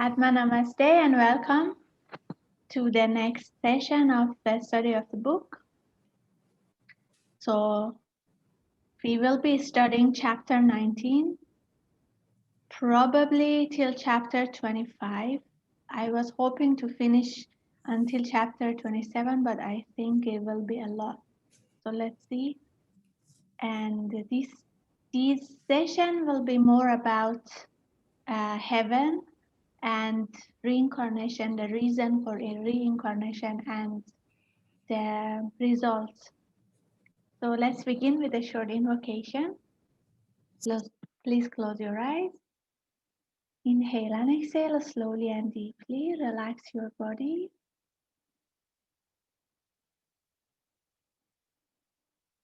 Atma Namaste and welcome to the next session of the study of the book. So we will be studying chapter 19, probably till chapter 25. I was hoping to finish until chapter 27, but I think it will be a lot. So let's see. And this session will be more about heaven and reincarnation, the reason for a reincarnation and the results. So let's begin with a short invocation. Please close your eyes. Inhale and exhale slowly and deeply. Relax your body.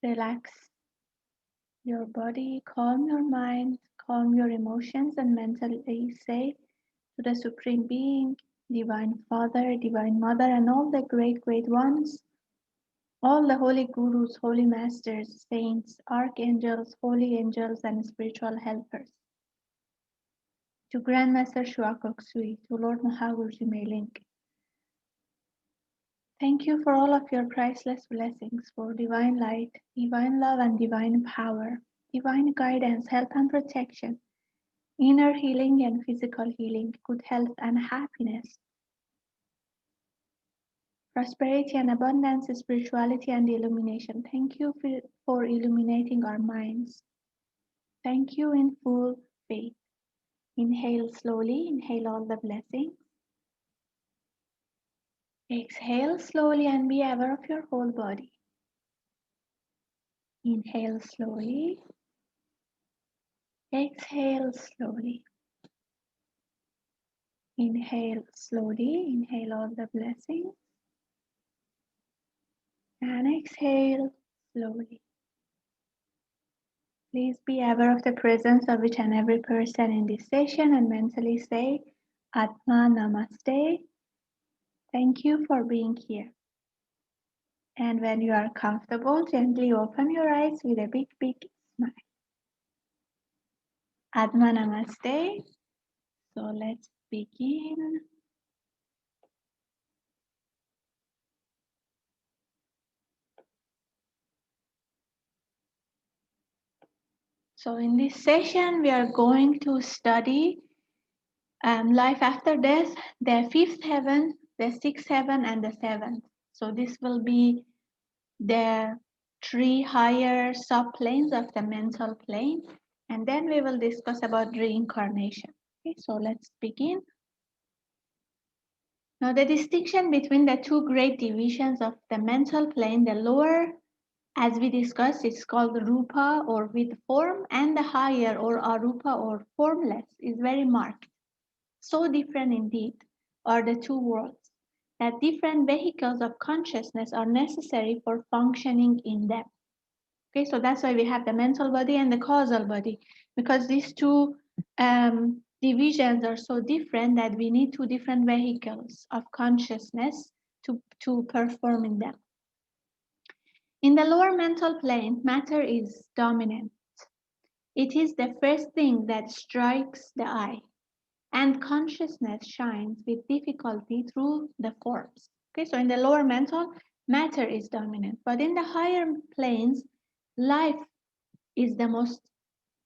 Relax your body, calm your mind, calm your emotions, and mentally say to the Supreme Being, Divine Father, Divine Mother, and all the great ones, all the holy gurus, holy masters, saints, archangels, holy angels, and spiritual helpers. To Grandmaster Shuakok Sui, to Lord Mahaguruji Meilink. Thank you for all of your priceless blessings, for divine light, divine love, and divine power, divine guidance, help, and protection, inner healing and physical healing, good health and happiness, prosperity and abundance, spirituality and illumination. Thank you for illuminating our minds. Thank you in full faith. Inhale slowly, inhale all the blessings. Exhale slowly and be aware of your whole body. Inhale slowly. Exhale slowly. Inhale slowly. Inhale all the blessings. And exhale slowly. Please be aware of the presence of each and every person in this session and mentally say, Atma Namaste. Thank you for being here. And when you are comfortable, gently open your eyes with a big smile. Atma Namaste. So let's begin. So in this session, we are going to study life after death, the fifth heaven, the sixth heaven, and the seventh. So this will be the three higher subplanes of the mental plane. And then we will discuss about reincarnation. Okay, so let's begin. Now the distinction between the two great divisions of the mental plane, the lower, as we discussed, it's called rupa or with form, and the higher or arupa or formless is very marked. So different indeed are the two worlds that different vehicles of consciousness are necessary for functioning in them. Okay, so that's why we have the mental body and the causal body, because these two divisions are so different that we need two different vehicles of consciousness to perform in them. In the lower mental plane, matter is dominant. It is the first thing that strikes the eye, and consciousness shines with difficulty through the forms. Okay, so in the lower mental, matter is dominant, but in the higher planes, life is the most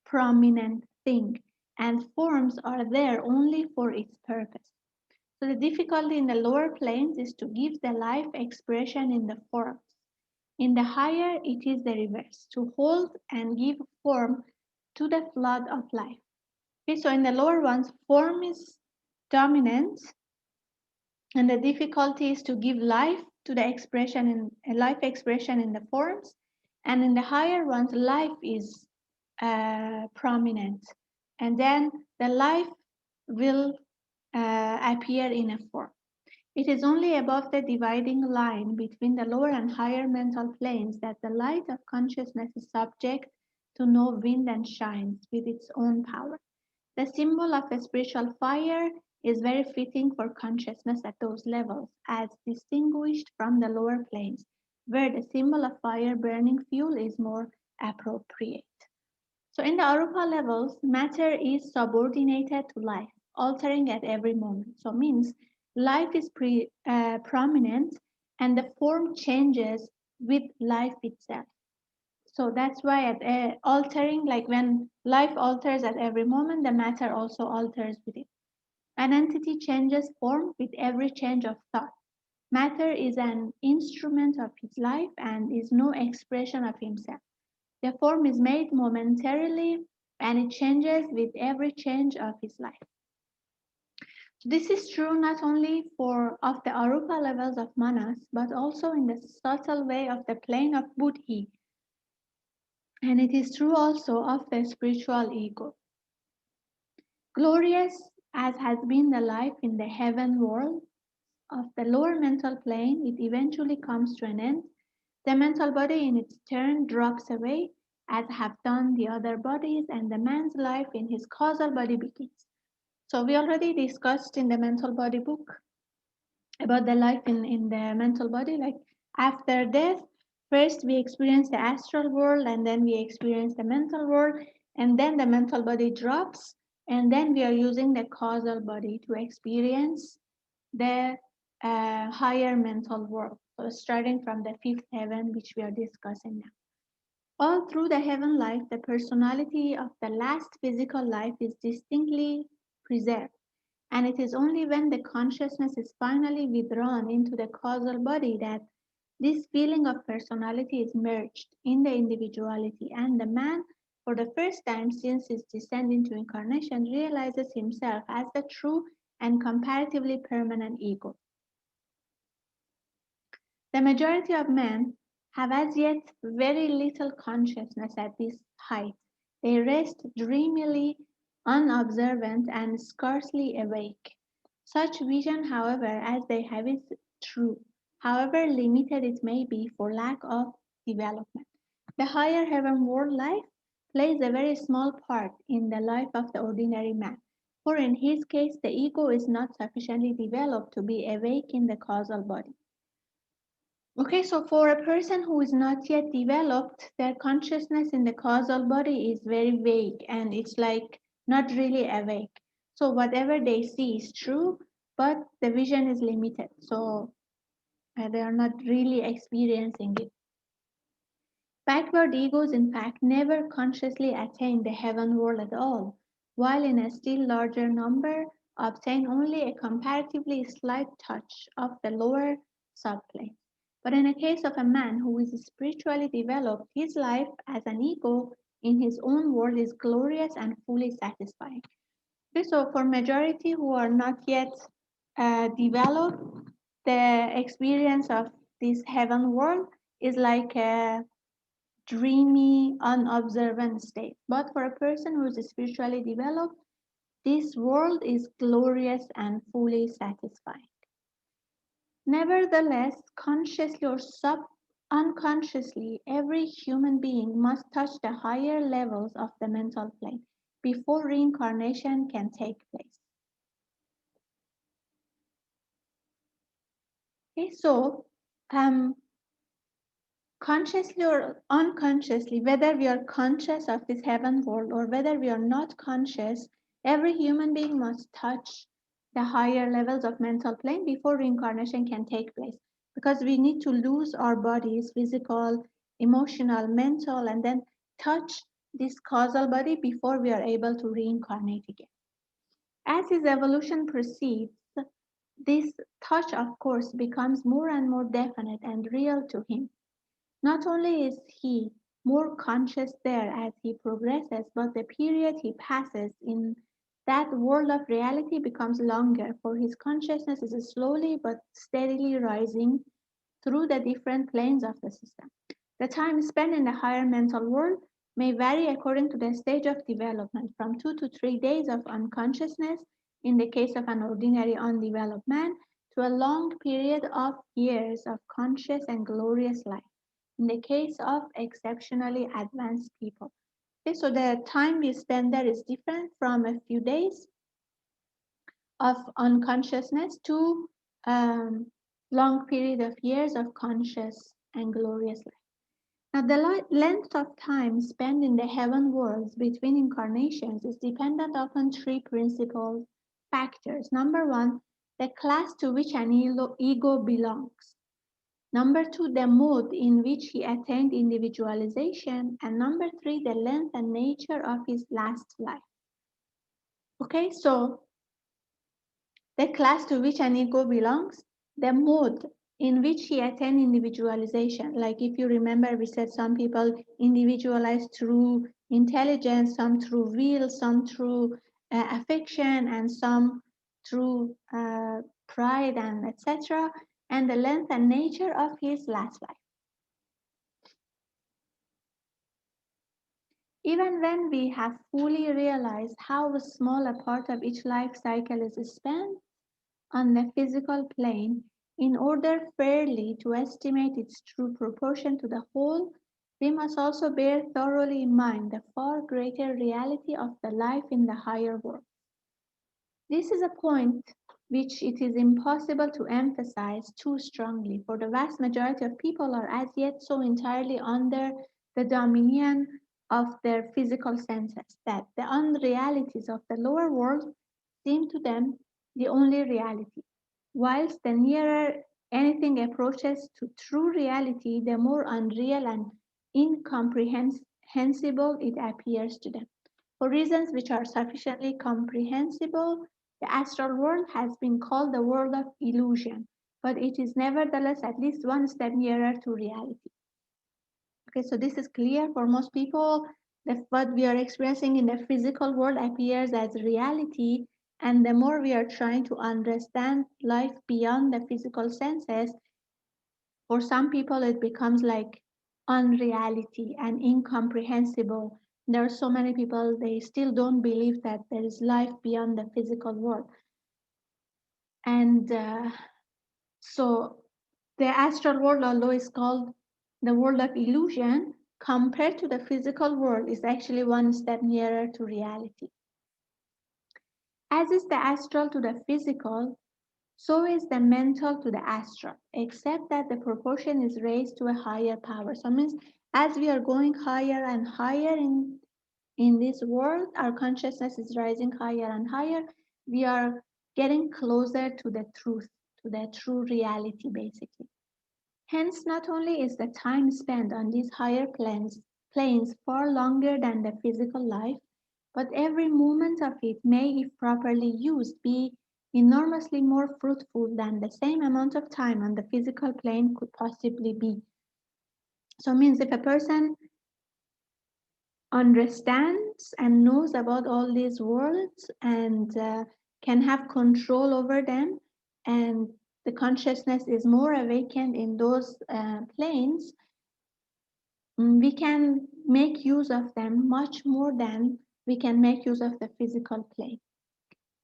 prominent thing, and forms are there only for its purpose. So the difficulty in the lower planes is to give the life expression in the forms. In the higher, it is the reverse, to hold and give form to the flood of life. Okay, so in the lower ones, form is dominant, and the difficulty is to give life to the expression in life expression in the forms, and in the higher ones, life is prominent, and then the life will appear in a form. It is only above the dividing line between the lower and higher mental planes that the light of consciousness is subject to no wind and shines with its own power. The symbol of a spiritual fire is very fitting for consciousness at those levels, as distinguished from the lower planes, where the symbol of fire burning fuel is more appropriate. So in the Arupa levels, matter is subordinated to life. altering at every moment. So means life is prominent and the form changes with life itself. So that's why altering, like when life alters at every moment, the matter also alters with it. An entity changes form with every change of thought. Matter is an instrument of his life and is no expression of himself. The form is made momentarily and it changes with every change of his life. This is true not only for of the arupa levels of manas, but also in the subtle way of the plane of buddhi, and it is true also of the spiritual ego. Glorious as has been the life in the heaven world of the lower mental plane, it eventually comes to an end. The mental body in its turn drops away, as have done the other bodies, and the man's life in his causal body begins. So we already discussed in the mental body book about the life in the mental body. Like after death, first we experience the astral world, and then we experience the mental world, and then the mental body drops, and then we are using the causal body to experience the higher mental world. So starting from the fifth heaven, which we are discussing now. All through the heaven life, the personality of the last physical life is distinctly preserved. And it is only when the consciousness is finally withdrawn into the causal body that this feeling of personality is merged in the individuality, and the man, for the first time since his descent into incarnation, realizes himself as the true and comparatively permanent ego. The majority of men have as yet very little consciousness at this height. They rest dreamily unobservant and scarcely awake. Such vision, however, as they have is true, however limited it may be for lack of development. The higher heaven world life plays a very small part in the life of the ordinary man, for in his case the ego is not sufficiently developed to be awake in the causal body. Okay, so for a person who is not yet developed, their consciousness in the causal body is very vague and it's like not really awake. So whatever they see is true, but the vision is limited. So they are not really experiencing it. Backward egos, in fact, never consciously attain the heaven world at all, while in a still larger number obtain only a comparatively slight touch of the lower subplane. But in the case of a man who is spiritually developed, his life as an ego in his own world is glorious and fully satisfying. Okay, so for majority who are not yet developed, the experience of this heaven world is like a dreamy, unobservant state. But for a person who is spiritually developed, this world is glorious and fully satisfying. Nevertheless, consciously or unconsciously, every human being must touch the higher levels of the mental plane before reincarnation can take place. Okay, so consciously or unconsciously, whether we are conscious of this heaven world or whether we are not conscious, every human being must touch the higher levels of mental plane before reincarnation can take place. Because we need to lose our bodies, physical, emotional, mental, and then touch this causal body before we are able to reincarnate again. As his evolution proceeds, this touch, of course, becomes more and more definite and real to him. Not only is he more conscious there as he progresses, but the period he passes in that world of reality becomes longer, for his consciousness is slowly but steadily rising through the different planes of the system. The time spent in the higher mental world may vary according to the stage of development, from 2 to 3 days of unconsciousness in the case of an ordinary undeveloped man, to a long period of years of conscious and glorious life in the case of exceptionally advanced people. Okay, so the time we spend there is different from a few days of unconsciousness to long period of years of conscious and glorious life. Now, the length of time spent in the heaven worlds between incarnations is dependent upon three principles factors. Number one, the class to which an ego belongs. Number two, the mode in which he attained individualization. And number three, the length and nature of his last life. Okay, so the class to which an ego belongs, the mode in which he attained individualization. Like if you remember, we said some people individualize through intelligence, some through will, some through affection, and some through pride and etc. And the length and nature of his last life. Even when we have fully realized how small a part of each life cycle is spent on the physical plane, in order fairly to estimate its true proportion to the whole, we must also bear thoroughly in mind the far greater reality of the life in the higher world. This is a point which it is impossible to emphasize too strongly, for the vast majority of people are as yet so entirely under the dominion of their physical senses that the unrealities of the lower world seem to them the only reality, whilst the nearer anything approaches to true reality, the more unreal and incomprehensible it appears to them. For reasons which are sufficiently comprehensible, the astral world has been called the world of illusion, but it is nevertheless at least one step nearer to reality. Okay, so this is clear for most people that what we are experiencing in the physical world appears as reality, and the more we are trying to understand life beyond the physical senses, for some people it becomes like unreality and incomprehensible. There are so many people, they still don't believe that there is life beyond the physical world. And so the astral world, although it's called the world of illusion, compared to the physical world, is actually one step nearer to reality. As is the astral to the physical, so is the mental to the astral, except that the proportion is raised to a higher power. So it means as we are going higher and higher in this world, our consciousness is rising higher and higher. We are getting closer to the truth, to the true reality, basically. Hence, not only is the time spent on these higher planes far longer than the physical life, but every moment of it may, if properly used, be enormously more fruitful than the same amount of time on the physical plane could possibly be. So it means if a person understands and knows about all these worlds and can have control over them, and the consciousness is more awakened in those planes, we can make use of them much more than we can make use of the physical plane.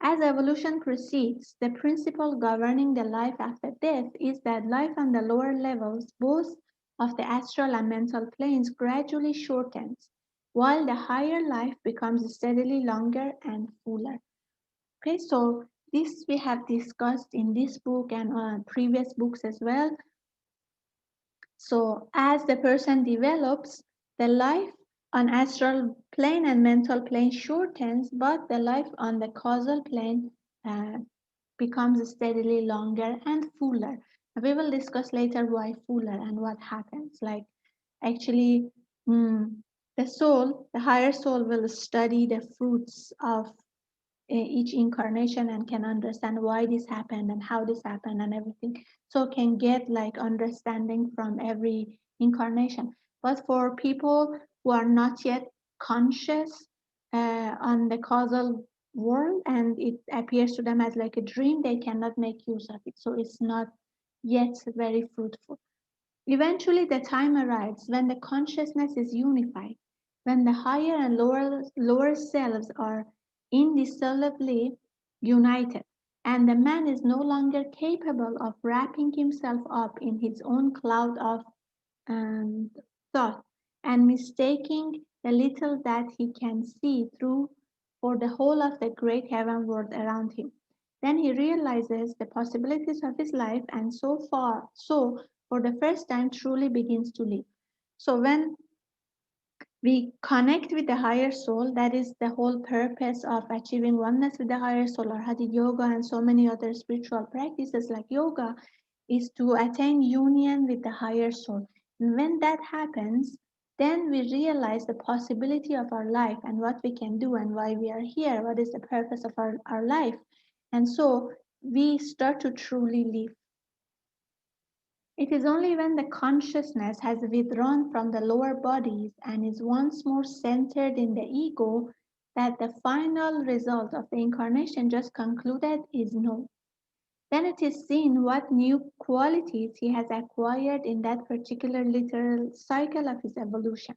As evolution proceeds, the principle governing the life after death is that life on the lower levels, both of the astral and mental planes, gradually shortens, while the higher life becomes steadily longer and fuller. Okay, so this we have discussed in this book and previous books as well. So as the person develops, the life on astral plane and mental plane shortens, but the life on the causal plane uh, becomes steadily longer and fuller. We will discuss later why fuller and what happens. Like actually, the soul, the higher soul will study the fruits of each incarnation and can understand why this happened and how this happened and everything, so can get like understanding from every incarnation. But for people who are not yet conscious on the causal world and it appears to them as like a dream, they cannot make use of it, so it's not yet very fruitful. Eventually, the time arrives when the consciousness is unified, when the higher and lower selves are indissolubly united, and the man is no longer capable of wrapping himself up in his own cloud of um, thought and mistaking the little that he can see through for the whole of the great heaven world around him. Then he realizes the possibilities of his life and so for the first time truly begins to live. So when We connect with the higher soul. That is the whole purpose of achieving oneness with the higher soul, or Hatha yoga and so many other spiritual practices like yoga, is to attain union with the higher soul. And when that happens, then we realize the possibility of our life and what we can do and why we are here, what is the purpose of our life. And so we start to truly live. It is only when the consciousness has withdrawn from the lower bodies and is once more centered in the ego that the final result of the incarnation just concluded is known. Then it is seen what new qualities he has acquired in that particular literal cycle of his evolution.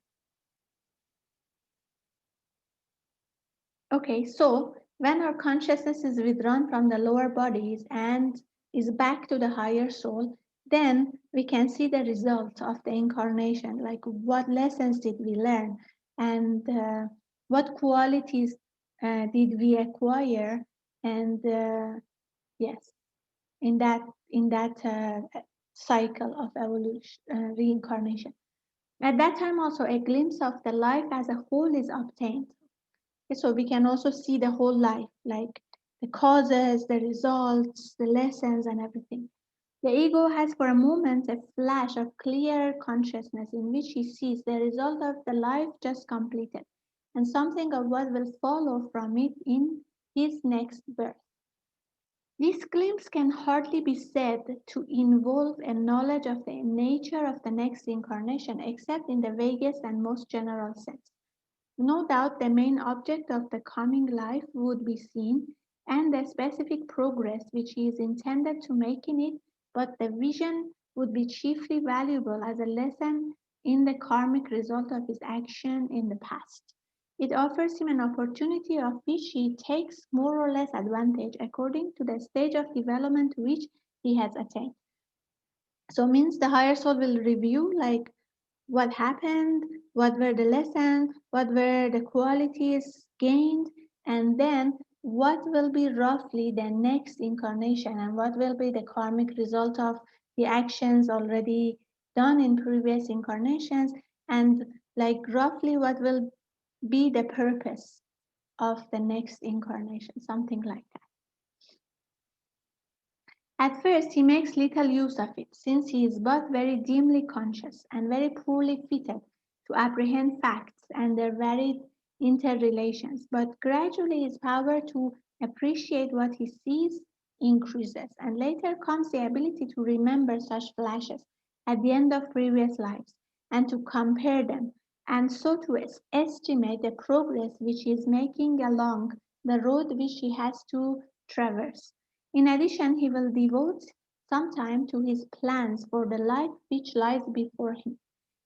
Okay, so when our consciousness is withdrawn from the lower bodies and is back to the higher soul, then we can see the result of the incarnation, like what lessons did we learn and what qualities did we acquire, and yes, in that cycle of evolution, reincarnation. At that time, also a glimpse of the life as a whole is obtained. So we can also see the whole life, like the causes, the results, the lessons, and everything. The ego has for a moment a flash of clear consciousness in which he sees the result of the life just completed and something of what will follow from it in his next birth. This glimpse can hardly be said to involve a knowledge of the nature of the next incarnation, except in the vaguest and most general sense. No doubt the main object of the coming life would be seen, and the specific progress which he is intended to make in it, but the vision would be chiefly valuable as a lesson in the karmic result of his action in the past. It offers him an opportunity of which he takes more or less advantage according to the stage of development to which he has attained. So means the higher soul will review like what happened, what were the lessons, what were the qualities gained, and then what will be roughly the next incarnation and what will be the karmic result of the actions already done in previous incarnations, and like roughly what will be the purpose of the next incarnation, something like that. At first, he makes little use of it, since he is but very dimly conscious and very poorly fitted to apprehend facts and their varied interrelations. But gradually his power to appreciate what he sees increases, and later comes the ability to remember such flashes at the end of previous lives and to compare them, and so to estimate the progress which he is making along the road which he has to traverse. In addition, he will devote some time to his plans for the life which lies before him.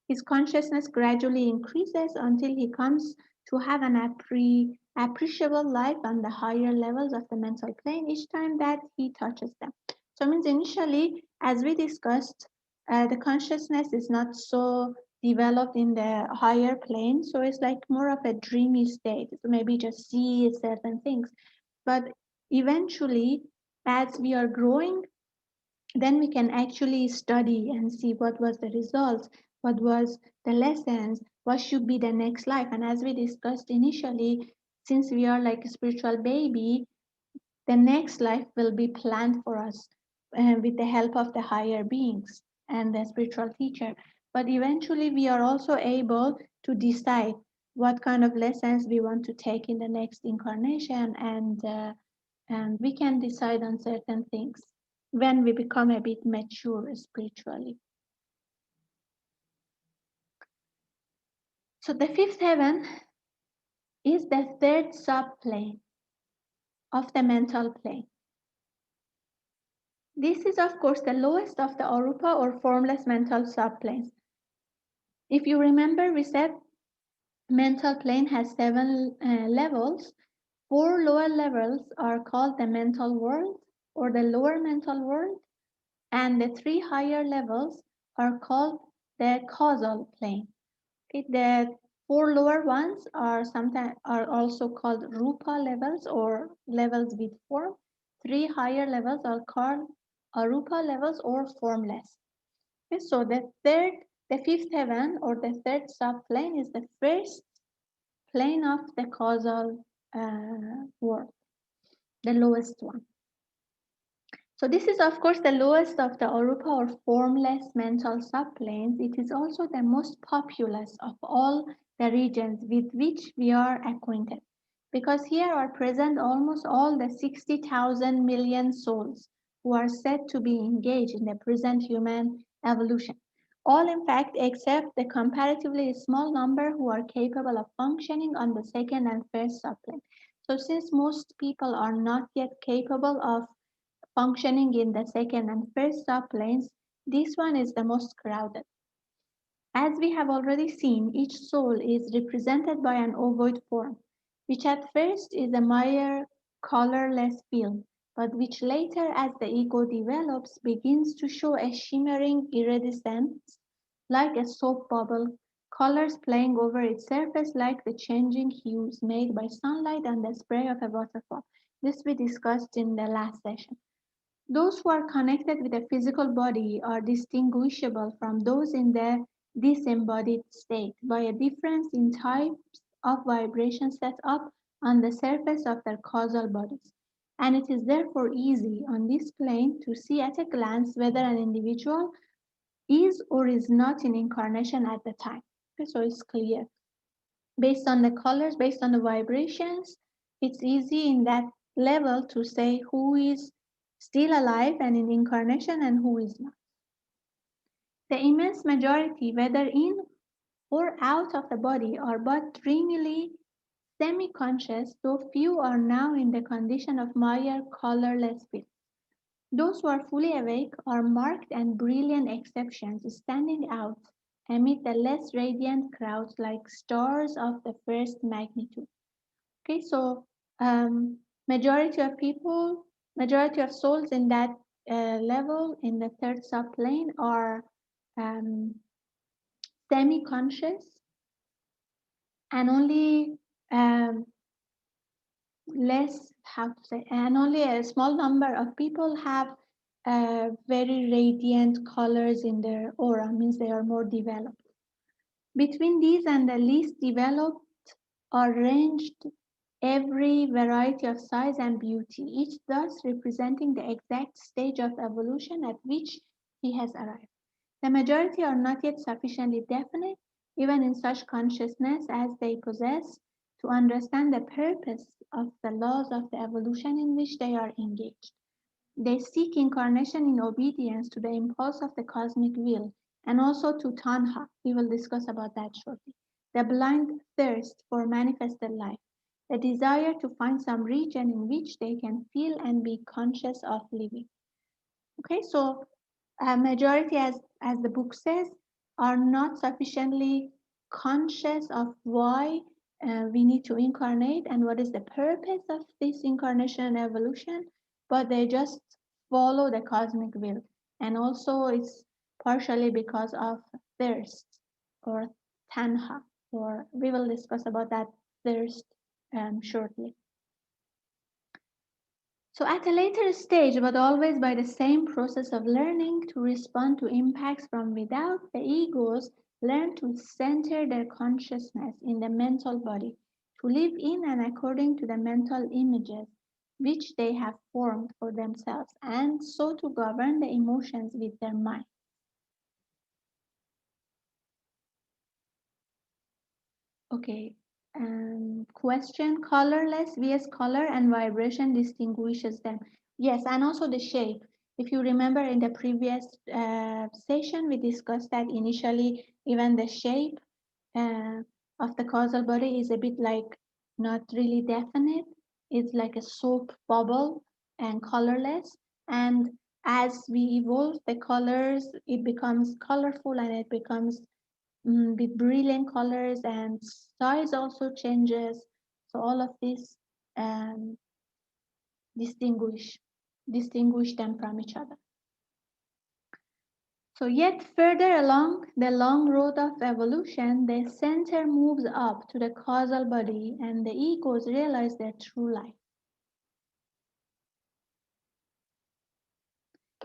His consciousness gradually increases until he comes to have an appreciable life on the higher levels of the mental plane each time that he touches them. So it means initially, as we discussed, the consciousness is not so developed in the higher plane, so it's like more of a dreamy state. So maybe just see certain things, but eventually, as we are growing, then we can actually study and see what was the results, what was the lessons, what should be the next life. And as we discussed initially, since we are like a spiritual baby, the next life will be planned for us with the help of the higher beings and the spiritual teacher. But eventually, we are also able to decide what kind of lessons we want to take in the next incarnation, and we can decide on certain things when we become a bit mature spiritually. So the fifth heaven is the third subplane of the mental plane. This is, of course, the lowest of the arupa or formless mental subplanes. If you remember, we said mental plane has seven levels. Four lower levels are called the mental world or the lower mental world, and the three higher levels are called the causal plane. Okay, the four lower ones are sometimes are also called rupa levels or levels with form. Three higher levels are called arupa levels or formless. Okay, so the The fifth heaven or the third subplane is the first plane of the causal world, the lowest one. So this is of course the lowest of the arupa or formless mental subplanes. It is also the most populous of all the regions with which we are acquainted, because here are present almost all the 60,000 million souls who are said to be engaged in the present human evolution. All in fact except the comparatively small number who are capable of functioning on the second and first subplane. So since most people are not yet capable of functioning in the second and first subplanes, this one is the most crowded. As we have already seen, each soul is represented by an ovoid form, which at first is a mere colorless film, but which later, as the ego develops, begins to show a shimmering iridescence like a soap bubble, colors playing over its surface like the changing hues made by sunlight and the spray of a waterfall. This we discussed in the last session. Those who are connected with the physical body are distinguishable from those in the disembodied state by a difference in types of vibration set up on the surface of their causal bodies. And it is therefore easy on this plane to see at a glance whether an individual is or is not in incarnation at the time. Okay, so it's clear. Based on the colors, based on the vibrations, it's easy in that level to say who is still alive and in incarnation and who is not. The immense majority, whether in or out of the body, are but dreamily semi-conscious, though few are now in the condition of mere colorless fields. Those who are fully awake are marked and brilliant exceptions, standing out amid the less radiant crowds like stars of the first magnitude. Okay, so majority of people, majority of souls in that level, in the third subplane, are um, semi-conscious, and only less, how to say, and only a small number of people have very radiant colors in their aura, means they are more developed. Between these and the least developed are ranged every variety of size and beauty, each thus representing the exact stage of evolution at which he has arrived. The majority are not yet sufficiently definite, even in such consciousness as they possess, to understand the purpose of the laws of the evolution in which they are engaged. They seek incarnation in obedience to the impulse of the cosmic will and also to tanha. We will discuss about that shortly. The blind thirst for manifested life, the desire to find some region in which they can feel and be conscious of living. Okay, so a majority, as the book says, are not sufficiently conscious of why we need to incarnate and what is the purpose of this incarnation and evolution, but they just follow the cosmic will. And also it's partially because of thirst or tanha, or we will discuss about that thirst shortly. So at a later stage, but always by the same process of learning to respond to impacts from without, the egos learn to center their consciousness in the mental body, to live in and according to the mental images which they have formed for themselves, and so to govern the emotions with their mind. Okay. Question, colorless vs color and vibration distinguishes them. Yes, and also the shape. If you remember in the previous session, we discussed that initially even the shape uh, of the causal body is a bit like not really definite. It's like a soap bubble and colorless. And as we evolve the colors, it becomes colorful and it becomes with brilliant colors, and size also changes. So all of this um, distinguish distinguish them from each other. So yet further along the long road of evolution, the center moves up to the causal body and the egos realize their true life.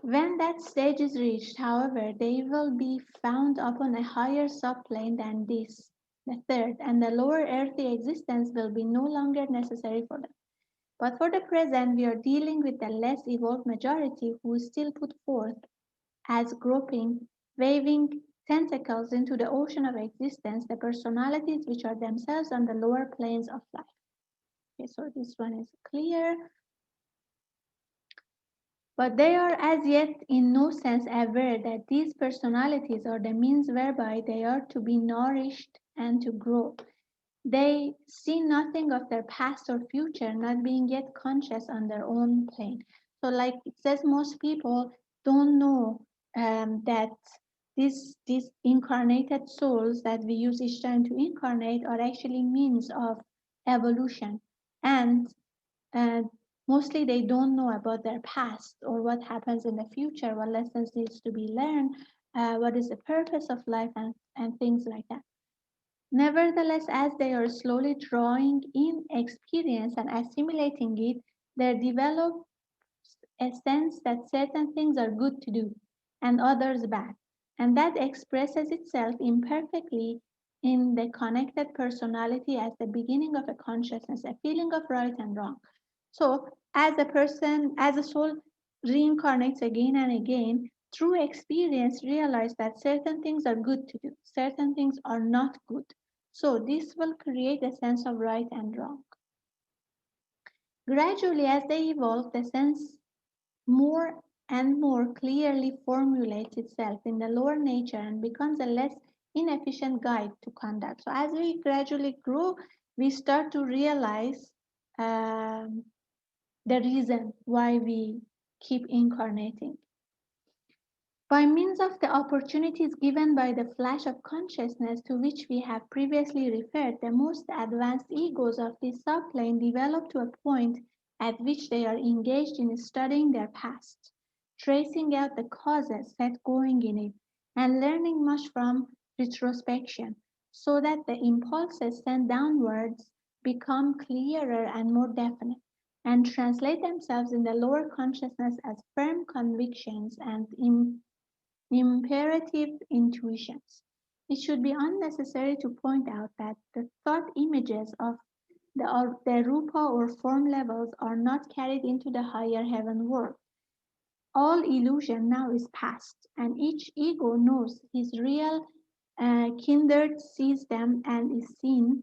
When that stage is reached, however, they will be found upon a higher subplane than this, the third, and the lower earthly existence will be no longer necessary for them. But for the present, we are dealing with the less evolved majority who still put forth as groping, waving tentacles into the ocean of existence, the personalities which are themselves on the lower planes of life. Okay, so this one is clear. But they are as yet in no sense aware that these personalities are the means whereby they are to be nourished and to grow. They see nothing of their past or future, not being yet conscious on their own plane. So, like it says, most people don't know that these incarnated souls that we use each time to incarnate are actually means of evolution. And uh, mostly they don't know about their past or what happens in the future, what lessons needs to be learned, what is the purpose of life, and things like that. Nevertheless, as they are slowly drawing in experience and assimilating it, there develops a sense that certain things are good to do and others bad, and that expresses itself imperfectly in the connected personality as the beginning of a consciousness, a feeling of right and wrong. So, as a person, as a soul reincarnates again and again, through experience, realize that certain things are good to do, certain things are not good. So, this will create a sense of right and wrong. Gradually, as they evolve, the sense more and more clearly formulates itself in the lower nature and becomes a less inefficient guide to conduct. So, as we gradually grow, we start to realize um, the reason why we keep incarnating. By means of the opportunities given by the flash of consciousness to which we have previously referred, the most advanced egos of this subplane develop to a point at which they are engaged in studying their past, tracing out the causes set going in it, and learning much from retrospection, so that the impulses sent downwards become clearer and more definite, and translate themselves in the lower consciousness as firm convictions and imperative intuitions. It should be unnecessary to point out that the thought images of the rupa or form levels are not carried into the higher heaven world. All illusion now is past, and each ego knows his real kindred sees them and is seen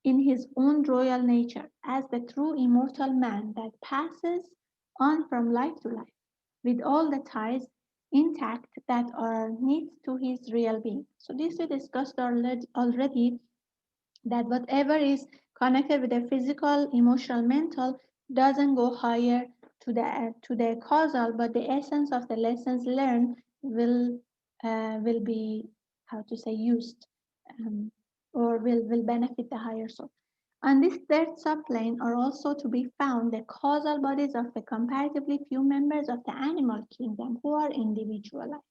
in his own royal nature as the true immortal man that passes on from life to life, with all the ties intact that are knit to his real being. So this we discussed already, that whatever is connected with the physical, emotional, mental doesn't go higher to the causal, but the essence of the lessons learned will be, how to say, used, um, or will benefit the higher soul. On this third subplane are also to be found the causal bodies of the comparatively few members of the animal kingdom who are individualized.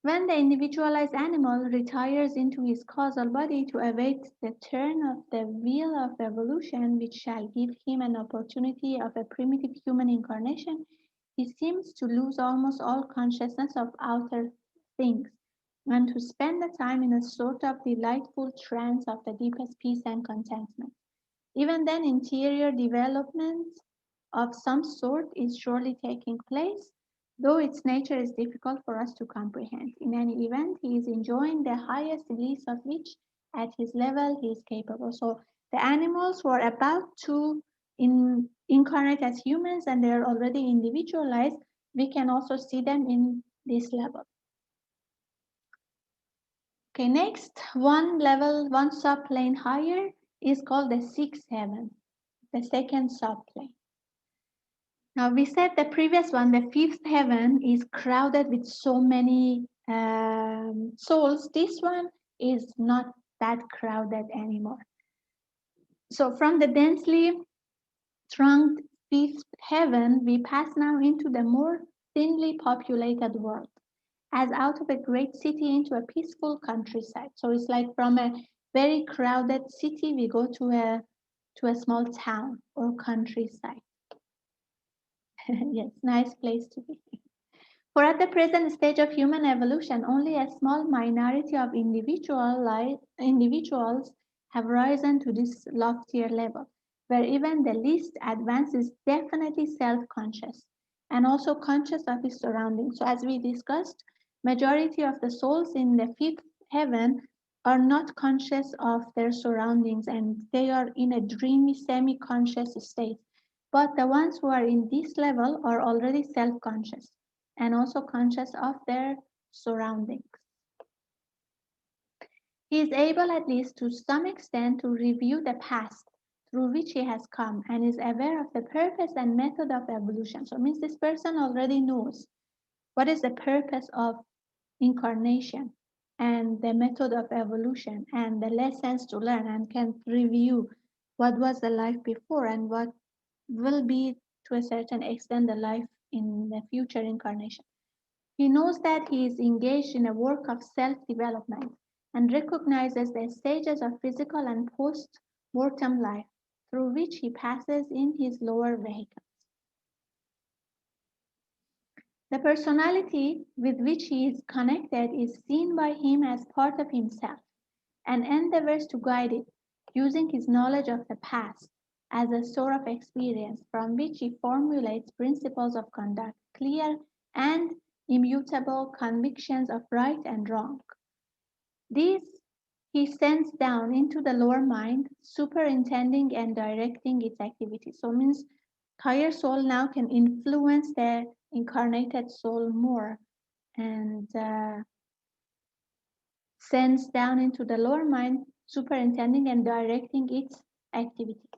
When the individualized animal retires into his causal body to await the turn of the wheel of evolution, which shall give him an opportunity of a primitive human incarnation, he seems to lose almost all consciousness of outer things, and to spend the time in a sort of delightful trance of the deepest peace and contentment. Even then, interior development of some sort is surely taking place, though its nature is difficult for us to comprehend. In any event, he is enjoying the highest bliss of which at his level he is capable. So the animals who are about to incarnate as humans and they are already individualized, we can also see them in this level. Okay, next, one level, one subplane higher is called the sixth heaven, the second subplane. Now, we said the previous one, the fifth heaven, is crowded with so many souls. This one is not that crowded anymore. So, from the densely thronged fifth heaven, we pass now into the more thinly populated world, as out of a great city into a peaceful countryside. So, it's like from a very crowded city, we go to a small town or countryside. Yes, nice place to be. For at the present stage of human evolution, only a small minority of individuals have risen to this loftier level, where even the least advanced is definitely self-conscious and also conscious of his surroundings. So as we discussed, majority of the souls in the fifth heaven are not conscious of their surroundings and they are in a dreamy semi-conscious state. But the ones who are in this level are already self-conscious and also conscious of their surroundings. He is able, at least to some extent, to review the past through which he has come and is aware of the purpose and method of evolution. So it means this person already knows what is the purpose of incarnation and the method of evolution and the lessons to learn and can review what was the life before and what will be to a certain extent the life in the future incarnation. He knows that he is engaged in a work of self-development and recognizes the stages of physical and post-mortem life through which he passes in his lower vehicle. The personality with which he is connected is seen by him as part of himself and endeavors to guide it, using his knowledge of the past as a store of experience from which he formulates principles of conduct, clear and immutable convictions of right and wrong. These he sends down into the lower mind, superintending and directing its activities. So means higher soul now can influence the incarnated soul more and sends down into the lower mind, superintending and directing its activities.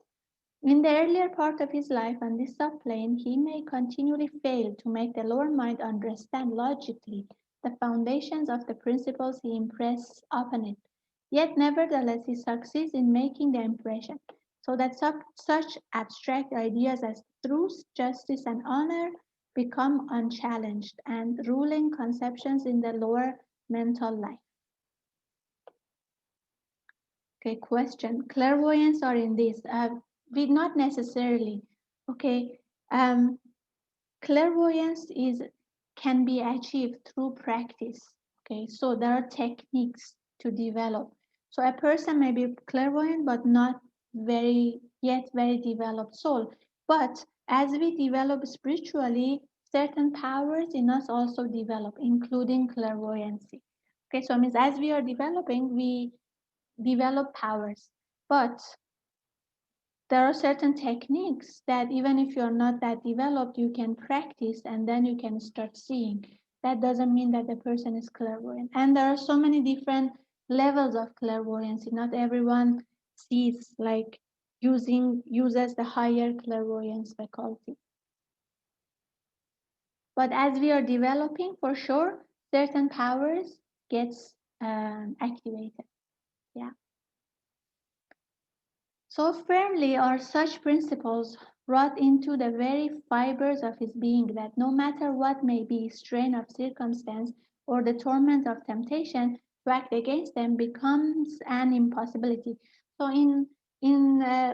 In the earlier part of his life on this subplane, he may continually fail to make the lower mind understand logically the foundations of the principles he impresses upon it. Yet, nevertheless, he succeeds in making the impression, so that such abstract ideas as truth, justice, and honor become unchallenged and ruling conceptions in the lower mental life. Okay, question. Clairvoyance or in this? We not necessarily. Okay, um, clairvoyance is can be achieved through practice. Okay, so there are techniques to develop. So a person may be clairvoyant but not very developed soul. But as we develop spiritually, certain powers in us also develop, including clairvoyancy. Okay, so it means as we are developing, we develop powers. But there are certain techniques that even if you're not that developed, you can practice and then you can start seeing. That doesn't mean that the person is clairvoyant. And there are so many different levels of clairvoyancy. Not everyone sees like uses the higher clairvoyance faculty. But as we are developing, for sure, certain powers gets activated. Yeah. So firmly are such principles wrought into the very fibers of his being that no matter what may be strain of circumstance or the torment of temptation, to act against them becomes an impossibility. So in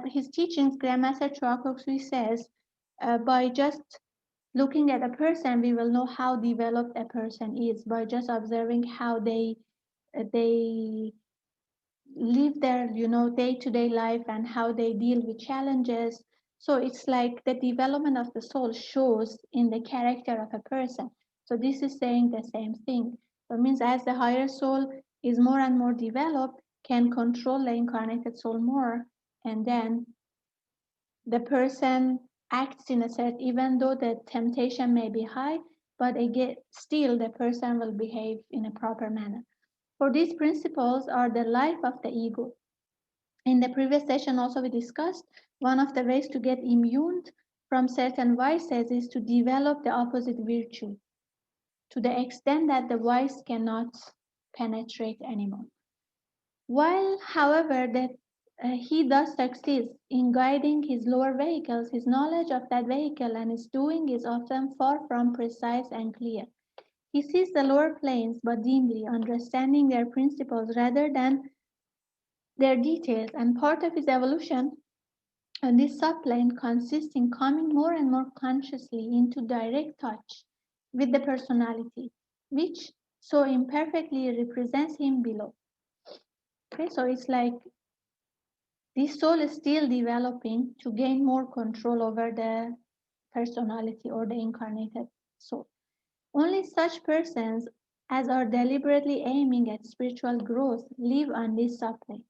his teachings, Grandmaster Choakoksui says, by just looking at a person, we will know how developed a person is by just observing how they live their day-to-day life and how they deal with challenges. So it's like the development of the soul shows in the character of a person. So this is saying the same thing. So it means as the higher soul is more and more developed, can control the incarnated soul more, and then the person acts in a certain, even though the temptation may be high, but again still the person will behave in a proper manner. For these principles are the life of the ego. In the previous session also we discussed one of the ways to get immune from certain vices is to develop the opposite virtue to the extent that the vice cannot penetrate anymore. While, however, that he thus succeeds in guiding his lower vehicles, his knowledge of that vehicle and his doing is often far from precise and clear. He sees the lower planes but dimly, understanding their principles rather than their details, and part of his evolution And this subplane consists in coming more and more consciously into direct touch with the personality, which so imperfectly represents him below. Okay, so it's like this soul is still developing to gain more control over the personality or the incarnated soul. Only such persons as are deliberately aiming at spiritual growth live on this subplane,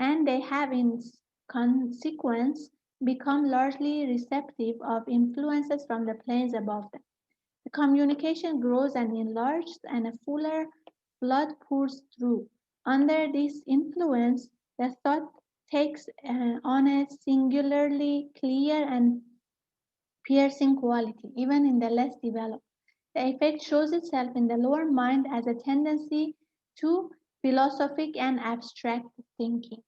and they have in consequence become largely receptive of influences from the planes above them. The communication grows and enlarges, and a fuller flood pours through. Under this influence, the thought takes on a singularly clear and piercing quality, even in the less developed. The effect shows itself in the lower mind as a tendency to philosophic and abstract thinking.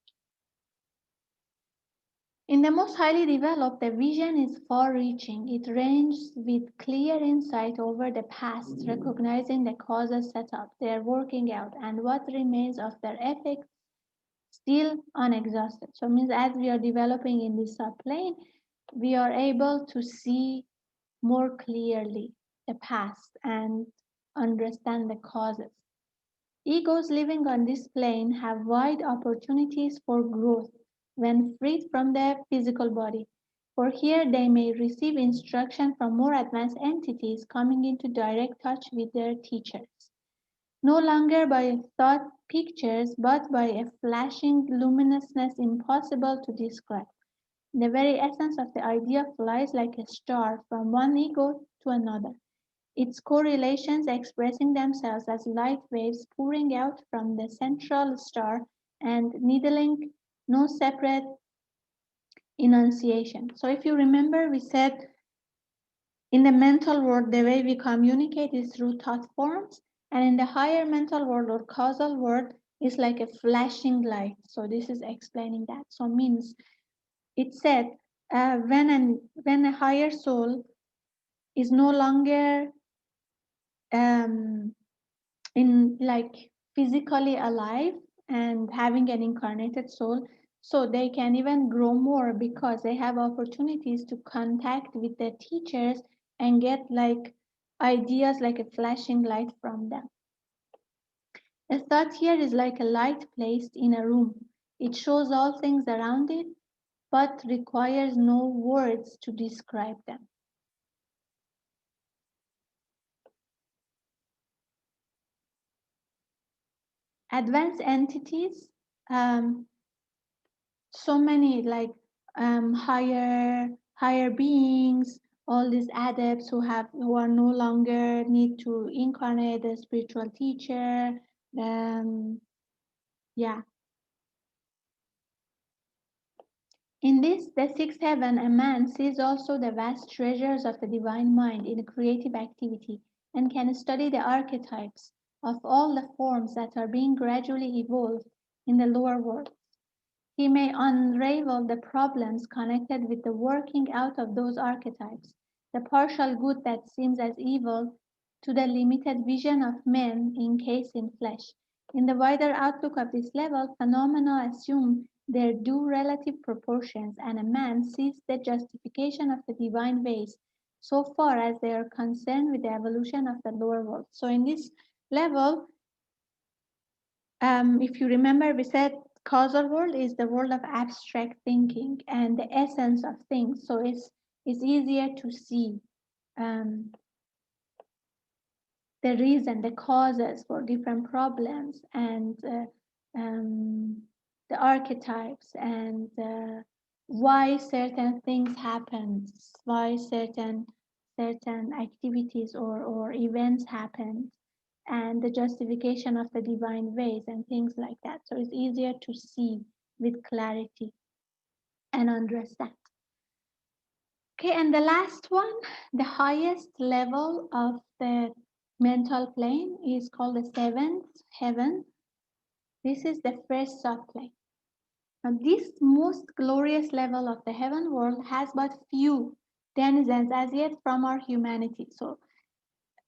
In the most highly developed, the vision is far reaching. It ranges with clear insight over the past, recognizing the causes set up, their working out, and what remains of their effects still unexhausted. So it means as we are developing in this subplane, we are able to see more clearly the past and understand the causes. Egos living on this plane have wide opportunities for growth when freed from the physical body, for here they may receive instruction from more advanced entities coming into direct touch with their teachers, no longer by thought pictures but by a flashing luminousness impossible to describe. The very essence of the idea flies like a star from one ego to another, its correlations expressing themselves as light waves pouring out from the central star and needling no separate enunciation. So if you remember, we said in the mental world, the way we communicate is through thought forms, and in the higher mental world or causal world is like a flashing light. So this is explaining that. So means it said when a higher soul is no longer um, in like physically alive and having an incarnated soul, so they can even grow more because they have opportunities to contact with their teachers and get like ideas like a flashing light from them. A thought here is like a light placed in a room. It shows all things around it but requires no words to describe them. Advanced entities, um, so many like higher beings, all these adepts who are no longer need to incarnate a spiritual teacher. um yeah, in this the sixth heaven, a man sees also the vast treasures of the divine mind in creative activity and can study the archetypes of all the forms that are being gradually evolved in the lower world. He may unravel the problems connected with the working out of those archetypes, the partial good that seems as evil to the limited vision of men encased in flesh. In the wider outlook of this level, phenomena assume their due relative proportions, and a man sees the justification of the divine ways so far as they are concerned with the evolution of the lower world. So, in this level, if you remember, we said causal world is the world of abstract thinking and the essence of things. So it's easier to see um, the reason, the causes for different problems, and the archetypes, and why certain things happen, why certain activities or events happen, and the justification of the divine ways and things like that. So it's easier to see with clarity and understand. Okay, and the last one, the highest level of the mental plane is called the seventh heaven. This is the first subplane. Now, this most glorious level of the heaven world has but few denizens as yet from our humanity. So,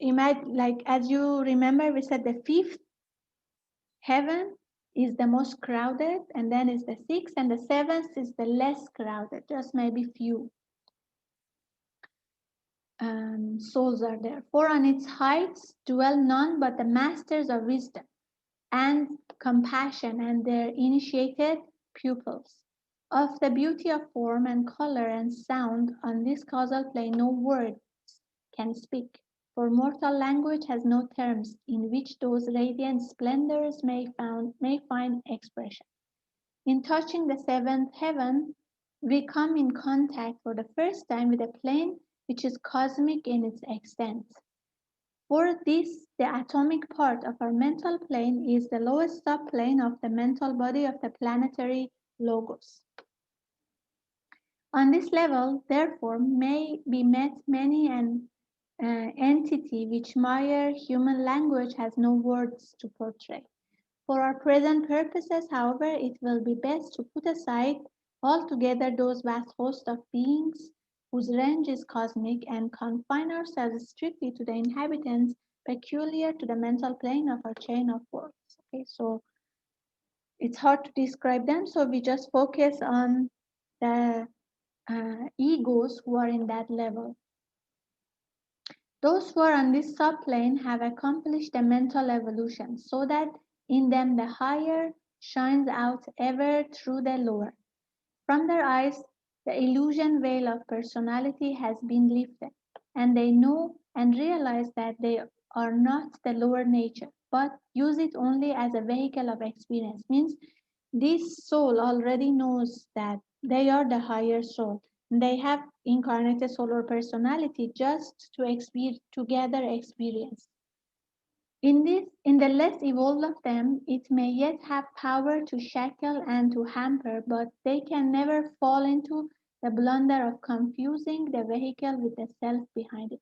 imagine, like as you remember, we said the fifth heaven is the most crowded, and then is the sixth, and the seventh is the less crowded, just maybe few souls are there. For on its heights dwell none but the masters of wisdom and compassion and their initiated pupils. Of the beauty of form and color and sound on this causal plane no words can speak, for mortal language has no terms in which those radiant splendors may find expression. In touching the seventh heaven, we come in contact for the first time with a plane which is cosmic in its extent. For this, the atomic part of our mental plane is the lowest subplane of the mental body of the planetary logos. On this level, therefore, may be met many an entity which mere human language has no words to portray. For our present purposes, however, it will be best to put aside altogether those vast hosts of beings whose range is cosmic and confine ourselves strictly to the inhabitants peculiar to the mental plane of our chain of worlds. Okay, so it's hard to describe them, so we just focus on the egos who are in that level. Those who are on this subplane have accomplished a mental evolution so that in them the higher shines out ever through the lower. From their eyes, the illusion veil of personality has been lifted, and they know and realize that they are not the lower nature, but use it only as a vehicle of experience. Means this soul already knows that they are the higher soul. They have incarnated soul or personality just to gather experience. In the less evolved of them, it may yet have power to shackle and to hamper, but they can never fall into the blunder of confusing the vehicle with the self behind it.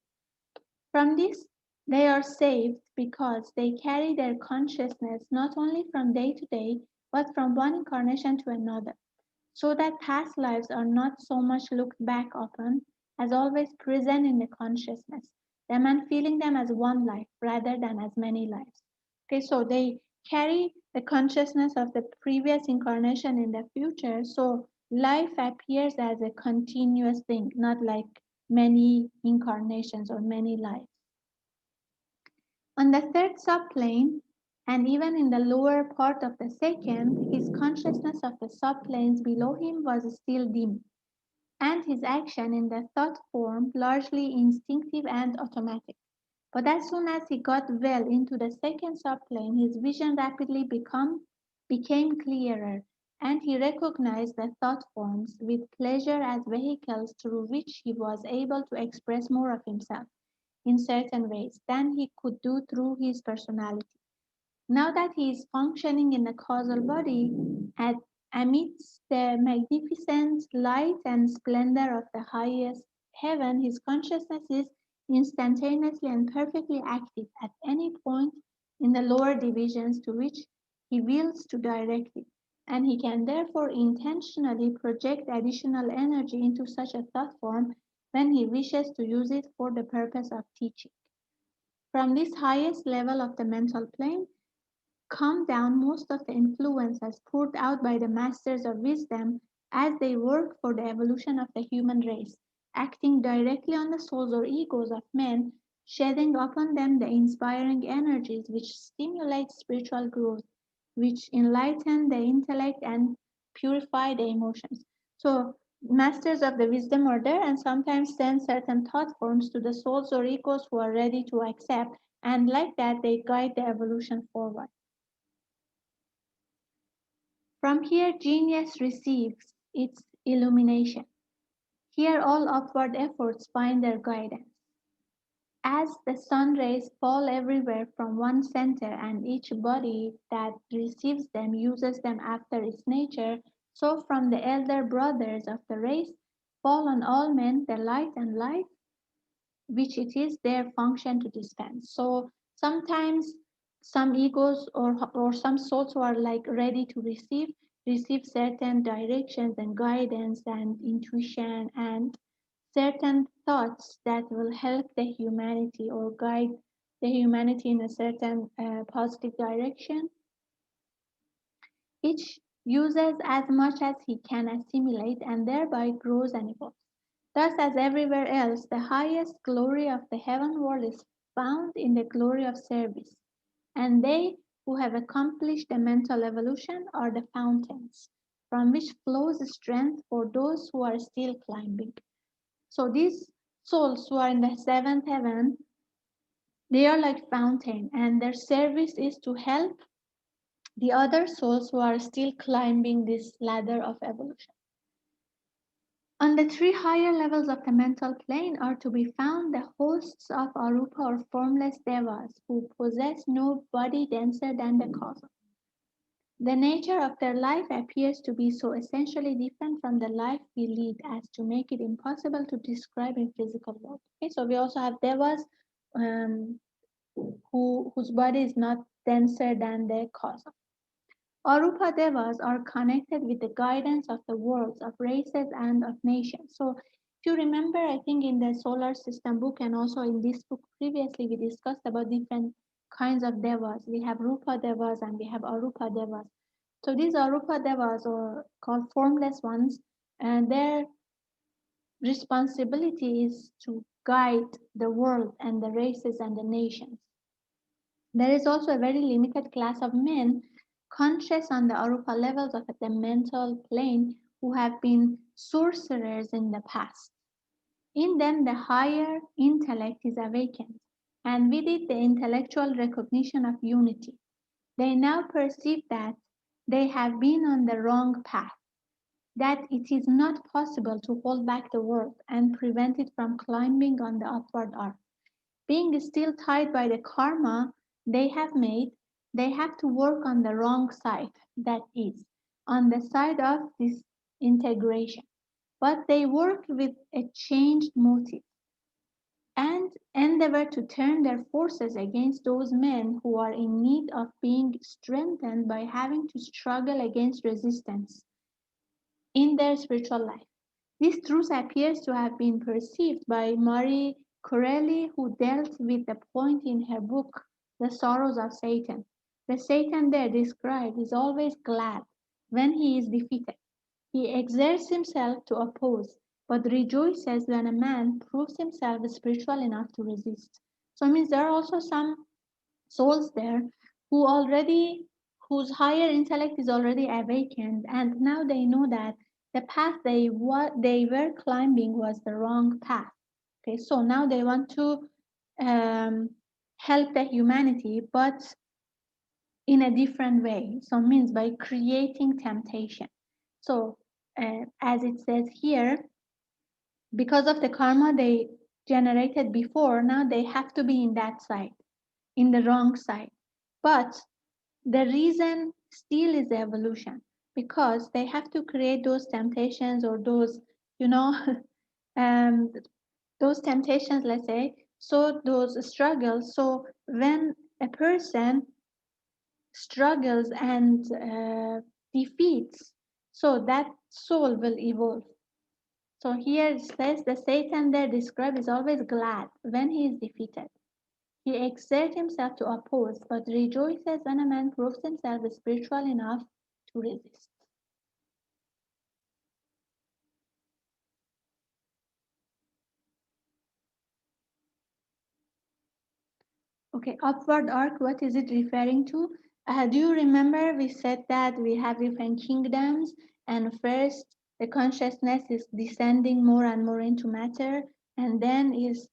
From this, they are saved because they carry their consciousness not only from day to day, but from one incarnation to another, so that past lives are not so much looked back upon as always present in the consciousness, the man feeling them as one life rather than as many lives. Okay, so they carry the consciousness of the previous incarnation in the future, so life appears as a continuous thing, not like many incarnations or many lives. On the third subplane, and even in the lower part of the second, his consciousness of the subplanes below him was still dim, and his action in the thought form largely instinctive and automatic. But as soon as he got well into the second subplane, his vision rapidly became clearer, and he recognized the thought forms with pleasure as vehicles through which he was able to express more of himself in certain ways than he could do through his personality. Now that he is functioning in a causal body amidst the magnificent light and splendor of the highest heaven, his consciousness is instantaneously and perfectly active at any point in the lower divisions to which he wills to direct it, and he can therefore intentionally project additional energy into such a thought form when he wishes to use it for the purpose of teaching. From this highest level of the mental plane, come down most of the influences poured out by the masters of wisdom as they work for the evolution of the human race, acting directly on the souls or egos of men, shedding upon them the inspiring energies which stimulate spiritual growth, which enlighten the intellect and purify the emotions. So, masters of the wisdom are there and sometimes send certain thought forms to the souls or egos who are ready to accept, and like that, they guide the evolution forward. From here genius receives its illumination. Here all upward efforts find their guidance. As the sun rays fall everywhere from one center and each body that receives them uses them after its nature, so from the elder brothers of the race fall on all men the light and life which it is their function to dispense. So sometimes some egos or some souls who are like ready to receive certain directions and guidance and intuition and certain thoughts that will help the humanity or guide the humanity in a certain positive direction. Each uses as much as he can assimilate and thereby grows and evolves. Thus, as everywhere else, the highest glory of the heaven world is found in the glory of service, and they who have accomplished the mental evolution are the fountains from which flows strength for those who are still climbing. So these souls who are in the seventh heaven, they are like fountain, and their service is to help the other souls who are still climbing this ladder of evolution. On the three higher levels of the mental plane are to be found the hosts of Arupa or formless devas who possess no body denser than the causal. The nature of their life appears to be so essentially different from the life we lead as to make it impossible to describe in physical world. Okay, so we also have devas um, whose body is not denser than the causal. Arupa devas are connected with the guidance of the worlds, of races, and of nations. So, if you remember, I think in the solar system book and also in this book previously, we discussed about different kinds of devas. We have Rupa devas and we have Arupa devas. So, these Arupa devas are called formless ones, and their responsibility is to guide the world and the races and the nations. There is also a very limited class of men conscious on the Arupa levels of the mental plane who have been sorcerers in the past. In them, the higher intellect is awakened, and with it, the intellectual recognition of unity. They now perceive that they have been on the wrong path, that it is not possible to hold back the world and prevent it from climbing on the upward arc. Being still tied by the karma they have made, they have to work on the wrong side, that is, on the side of disintegration. But they work with a changed motive and endeavor to turn their forces against those men who are in need of being strengthened by having to struggle against resistance in their spiritual life. This truth appears to have been perceived by Marie Corelli, who dealt with the point in her book, The Sorrows of Satan. The Satan there described is always glad when he is defeated. He exerts himself to oppose, but rejoices when a man proves himself spiritual enough to resist. So it means there are also some souls there who already whose higher intellect is already awakened and now they know that the path they were climbing was the wrong path. Okay, so now they want to um, help the humanity but in a different way, so means by creating temptation. So as it says here, because of the karma they generated before, now they have to be in that side, in the wrong side. But the reason still is evolution because they have to create those temptations or those, you know, um, those temptations, let's say, so those struggles. So when a person struggles and defeats, so that soul will evolve. So here it says the Satan there described is always glad when he is defeated. He exerts himself to oppose, but rejoices when a man proves himself spiritual enough to resist. Okay, upward arc, what is it referring to? Do you remember we said that we have different kingdoms, and first the consciousness is descending more and more into matter, and then is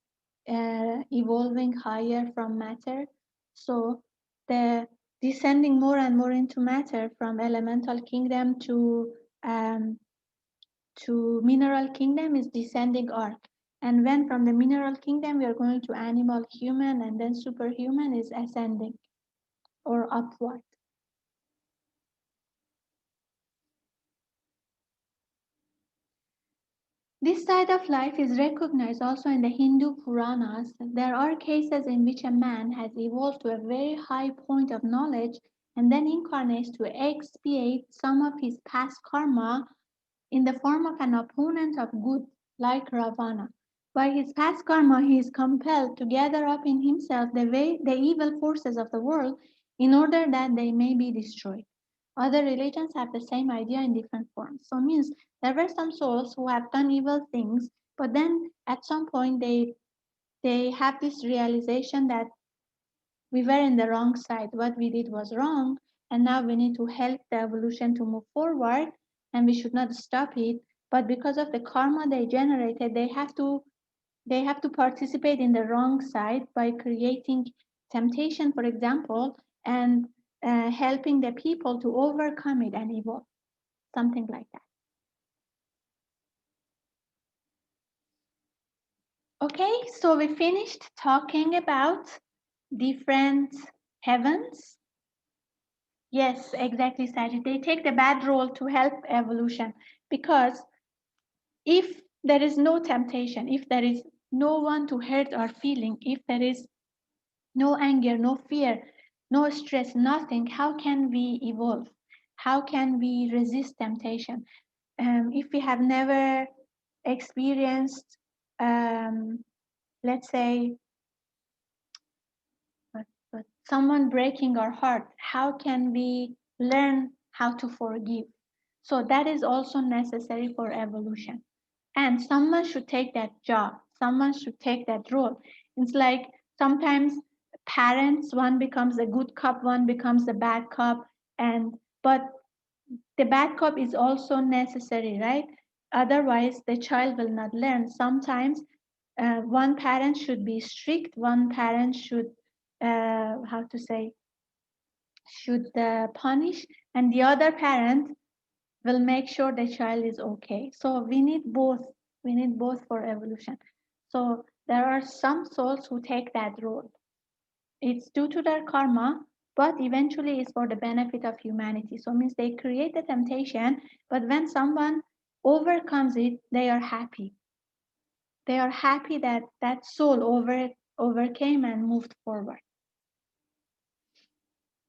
evolving higher from matter. So the descending more and more into matter from elemental kingdom um, to mineral kingdom is descending arc. And when from the mineral kingdom we are going to animal, human, and then superhuman is ascending or upward. This side of life is recognized also in the Hindu Puranas. There are cases in which a man has evolved to a very high point of knowledge and then incarnates to expiate some of his past karma in the form of an opponent of good, like Ravana. By his past karma, he is compelled to gather up in himself the evil forces of the world in order that they may be destroyed. Other religions have the same idea in different forms. So means there were some souls who have done evil things, but then at some point they have this realization that we were in the wrong side. What we did was wrong, and now we need to help the evolution to move forward, and we should not stop it. But because of the karma they generated, they have to participate in the wrong side by creating temptation, for example, and helping the people to overcome it and evolve, something like that. Okay, so we finished talking about different heavens. Yes, exactly, Sajid. They take the bad role to help evolution because if there is no temptation, if there is no one to hurt our feeling, if there is no anger, no fear, no stress, nothing, how can we evolve? How can we resist temptation? If we have never experienced, um, let's say, but someone breaking our heart, how can we learn how to forgive? So that is also necessary for evolution. And someone should take that job, someone should take that role. It's like sometimes parents, one becomes a good cop, one becomes a bad cop, and but the bad cop is also necessary, right? Otherwise the child will not learn. Sometimes one parent should be strict, one parent should how to say should punish, and the other parent will make sure the child is okay. So we need both for evolution. So there are some souls who take that role. It's due to their karma, but eventually it's for the benefit of humanity. So it means they create the temptation, but when someone overcomes it, they are happy. They are happy that that soul overcame and moved forward.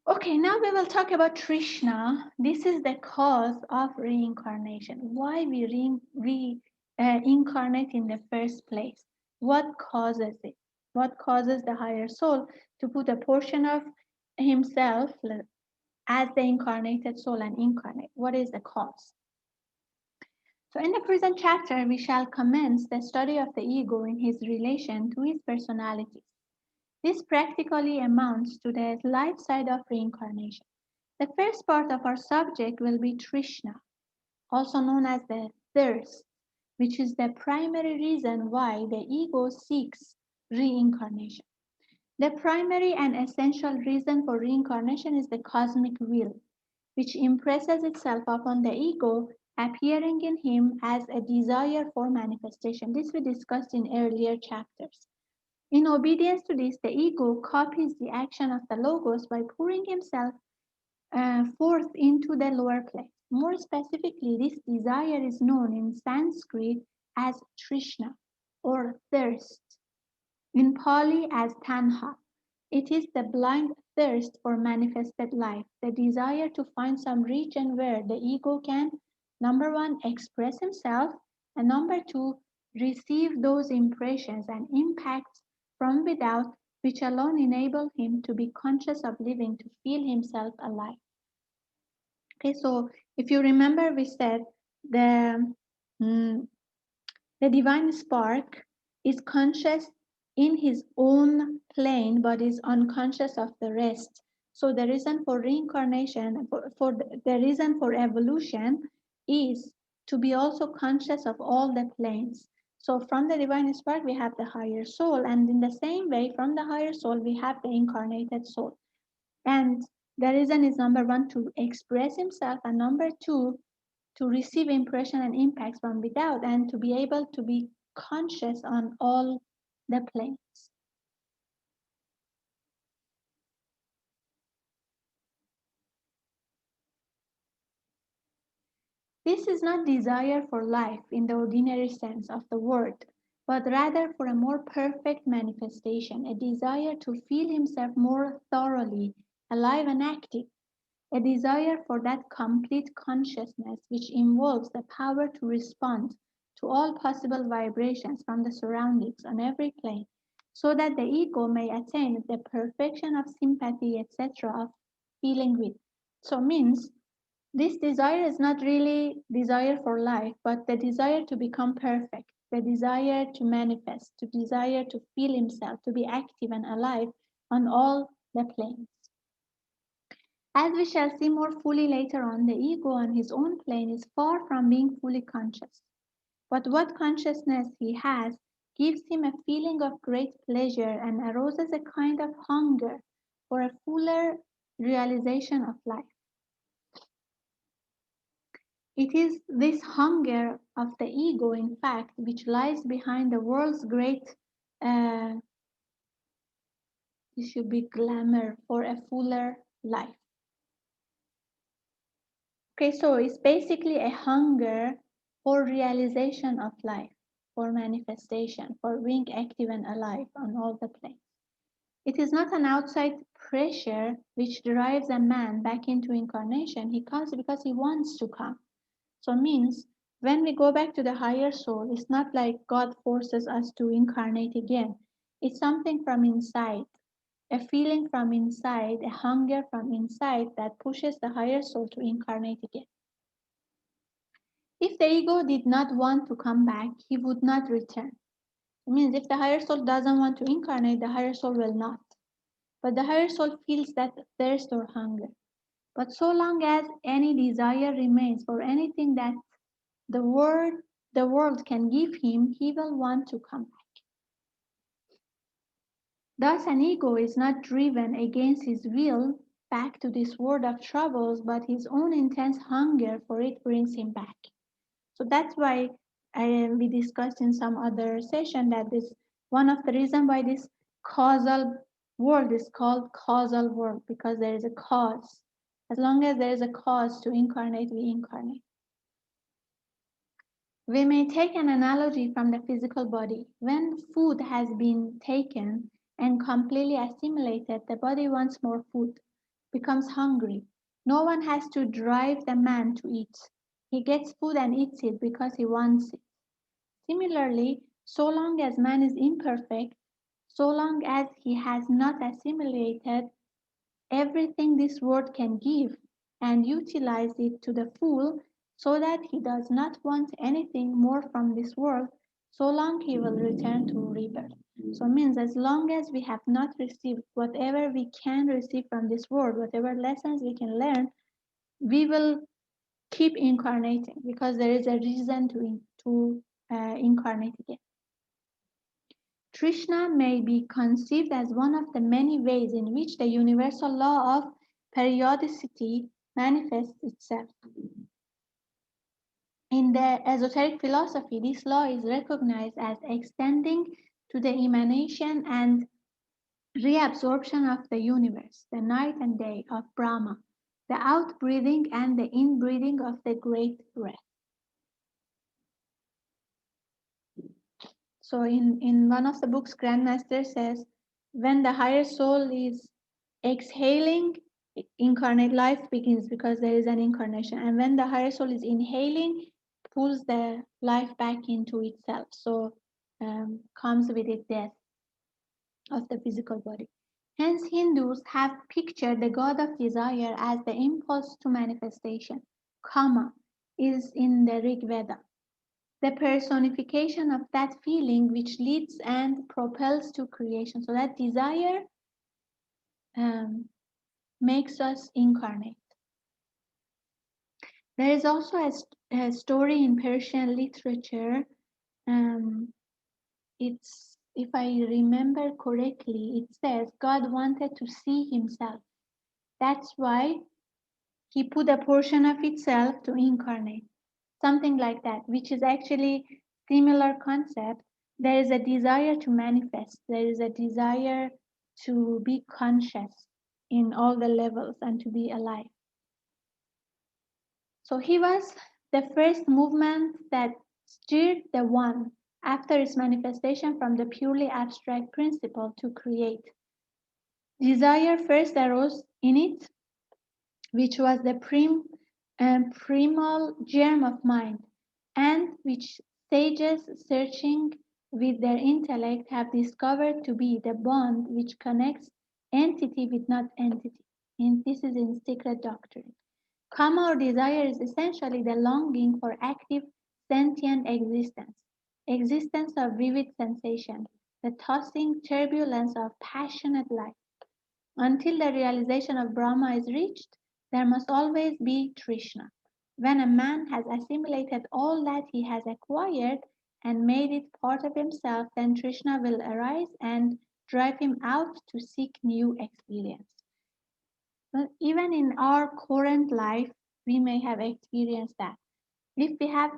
Okay, now we will talk about Trishna. This is the cause of reincarnation. Why we reincarnate in the first place? What causes it? What causes the higher soul to put a portion of himself as the incarnated soul and incarnate? What is the cause? So, in the present chapter, we shall commence the study of the ego in his relation to his personality. This practically amounts to the light side of reincarnation. The first part of our subject will be Trishna, also known as the thirst, which is the primary reason why the ego seeks reincarnation. The primary and essential reason for reincarnation is the cosmic will, which impresses itself upon the ego, appearing in him as a desire for manifestation. This we discussed in earlier chapters. In obedience to this, the ego copies the action of the Logos by pouring himself forth into the lower plane. More specifically, this desire is known in Sanskrit as Trishna or thirst, in Pali as Tanha. It is the blind thirst for manifested life, the desire to find some region where the ego can, number one, express himself, and number two, receive those impressions and impacts from without, which alone enable him to be conscious of living, to feel himself alive. Okay, so if you remember, we said the, mm, the divine spark is conscious in his own plane, but is unconscious of the rest. So the reason for reincarnation, for the reason for evolution is to be also conscious of all the planes. So from the divine spark, we have the higher soul, and in the same way, from the higher soul, we have the incarnated soul. And the reason is number one, to express himself, and number two, to receive impression and impacts from without, and to be able to be conscious on all the planes. This is not desire for life in the ordinary sense of the word, but rather for a more perfect manifestation, a desire to feel himself more thoroughly alive and active, a desire for that complete consciousness which involves the power to respond to all possible vibrations from the surroundings on every plane, so that the ego may attain the perfection of sympathy, etc., of feeling with. So means This desire is not really desire for life, but the desire to become perfect, the desire to manifest, the desire to feel himself, to be active and alive on all the planes. As we shall see more fully later on, the ego on his own plane is far from being fully conscious. But what consciousness he has gives him a feeling of great pleasure and arouses a kind of hunger for a fuller realization of life. It is this hunger of the ego, in fact, which lies behind the world's great, uh, it should be glamour for a fuller life. Okay, so it's basically a hunger for realization of life, for manifestation, for being active and alive on all the planes. It is not an outside pressure which drives a man back into incarnation. He comes because he wants to come. So it means when we go back to the higher soul, it's not like God forces us to incarnate again. It's something from inside, a feeling from inside, a hunger from inside that pushes the higher soul to incarnate again. If the ego did not want to come back, he would not return. It means if the higher soul doesn't want to incarnate, the higher soul will not. But the higher soul feels that thirst or hunger. But so long as any desire remains for anything that the world can give him, he will want to come back. Thus, an ego is not driven against his will back to this world of troubles, but his own intense hunger for it brings him back. So that's why we discussed in some other session that this one of the reasons why this causal world is called causal world, because there is a cause. As long as there is a cause to incarnate, we incarnate. We may take an analogy from the physical body. When food has been taken and completely assimilated, the body wants more food, becomes hungry. No one has to drive the man to eat. He gets food and eats it because he wants it. Similarly, so long as man is imperfect, so long as he has not assimilated everything this world can give and utilize it to the full, so that he does not want anything more from this world, so long he will return to rebirth. So it means as long as we have not received whatever we can receive from this world, whatever lessons we can learn, we will keep incarnating because there is a reason to incarnate again. Trishna may be conceived as one of the many ways in which the universal law of periodicity manifests itself. In the esoteric philosophy, this law is recognized as extending to the emanation and reabsorption of the universe, the night and day of Brahma, the outbreathing and the inbreathing of the great breath. So in one of the books, Grandmaster says, when the higher soul is exhaling, incarnate life begins because there is an incarnation. And when the higher soul is inhaling, pulls the life back into itself. So comes with it death of the physical body. Hence, Hindus have pictured the god of desire as the impulse to manifestation. Kama is in the Rig Veda, the personification of that feeling which leads and propels to creation. So that desire makes us incarnate. There is also a story in Persian literature. It's, if I remember correctly, it says God wanted to see himself. That's why he put a portion of itself to incarnate. Something like that, which is actually similar concept. There is a desire to manifest. There is a desire to be conscious in all the levels and to be alive. So he was the first movement that stirred the one after its manifestation from the purely abstract principle to create. Desire first arose in it, which was the primal germ of mind, and which sages searching with their intellect have discovered to be the bond which connects entity with not entity. And this is in Secret Doctrine. Kama or desire is essentially the longing for active, sentient existence, existence of vivid sensation, the tossing turbulence of passionate life. Until the realization of Brahma is reached, there must always be Trishna. When a man has assimilated all that he has acquired and made it part of himself, then Trishna will arise and drive him out to seek new experience. But even in our current life, we may have experienced that. If we have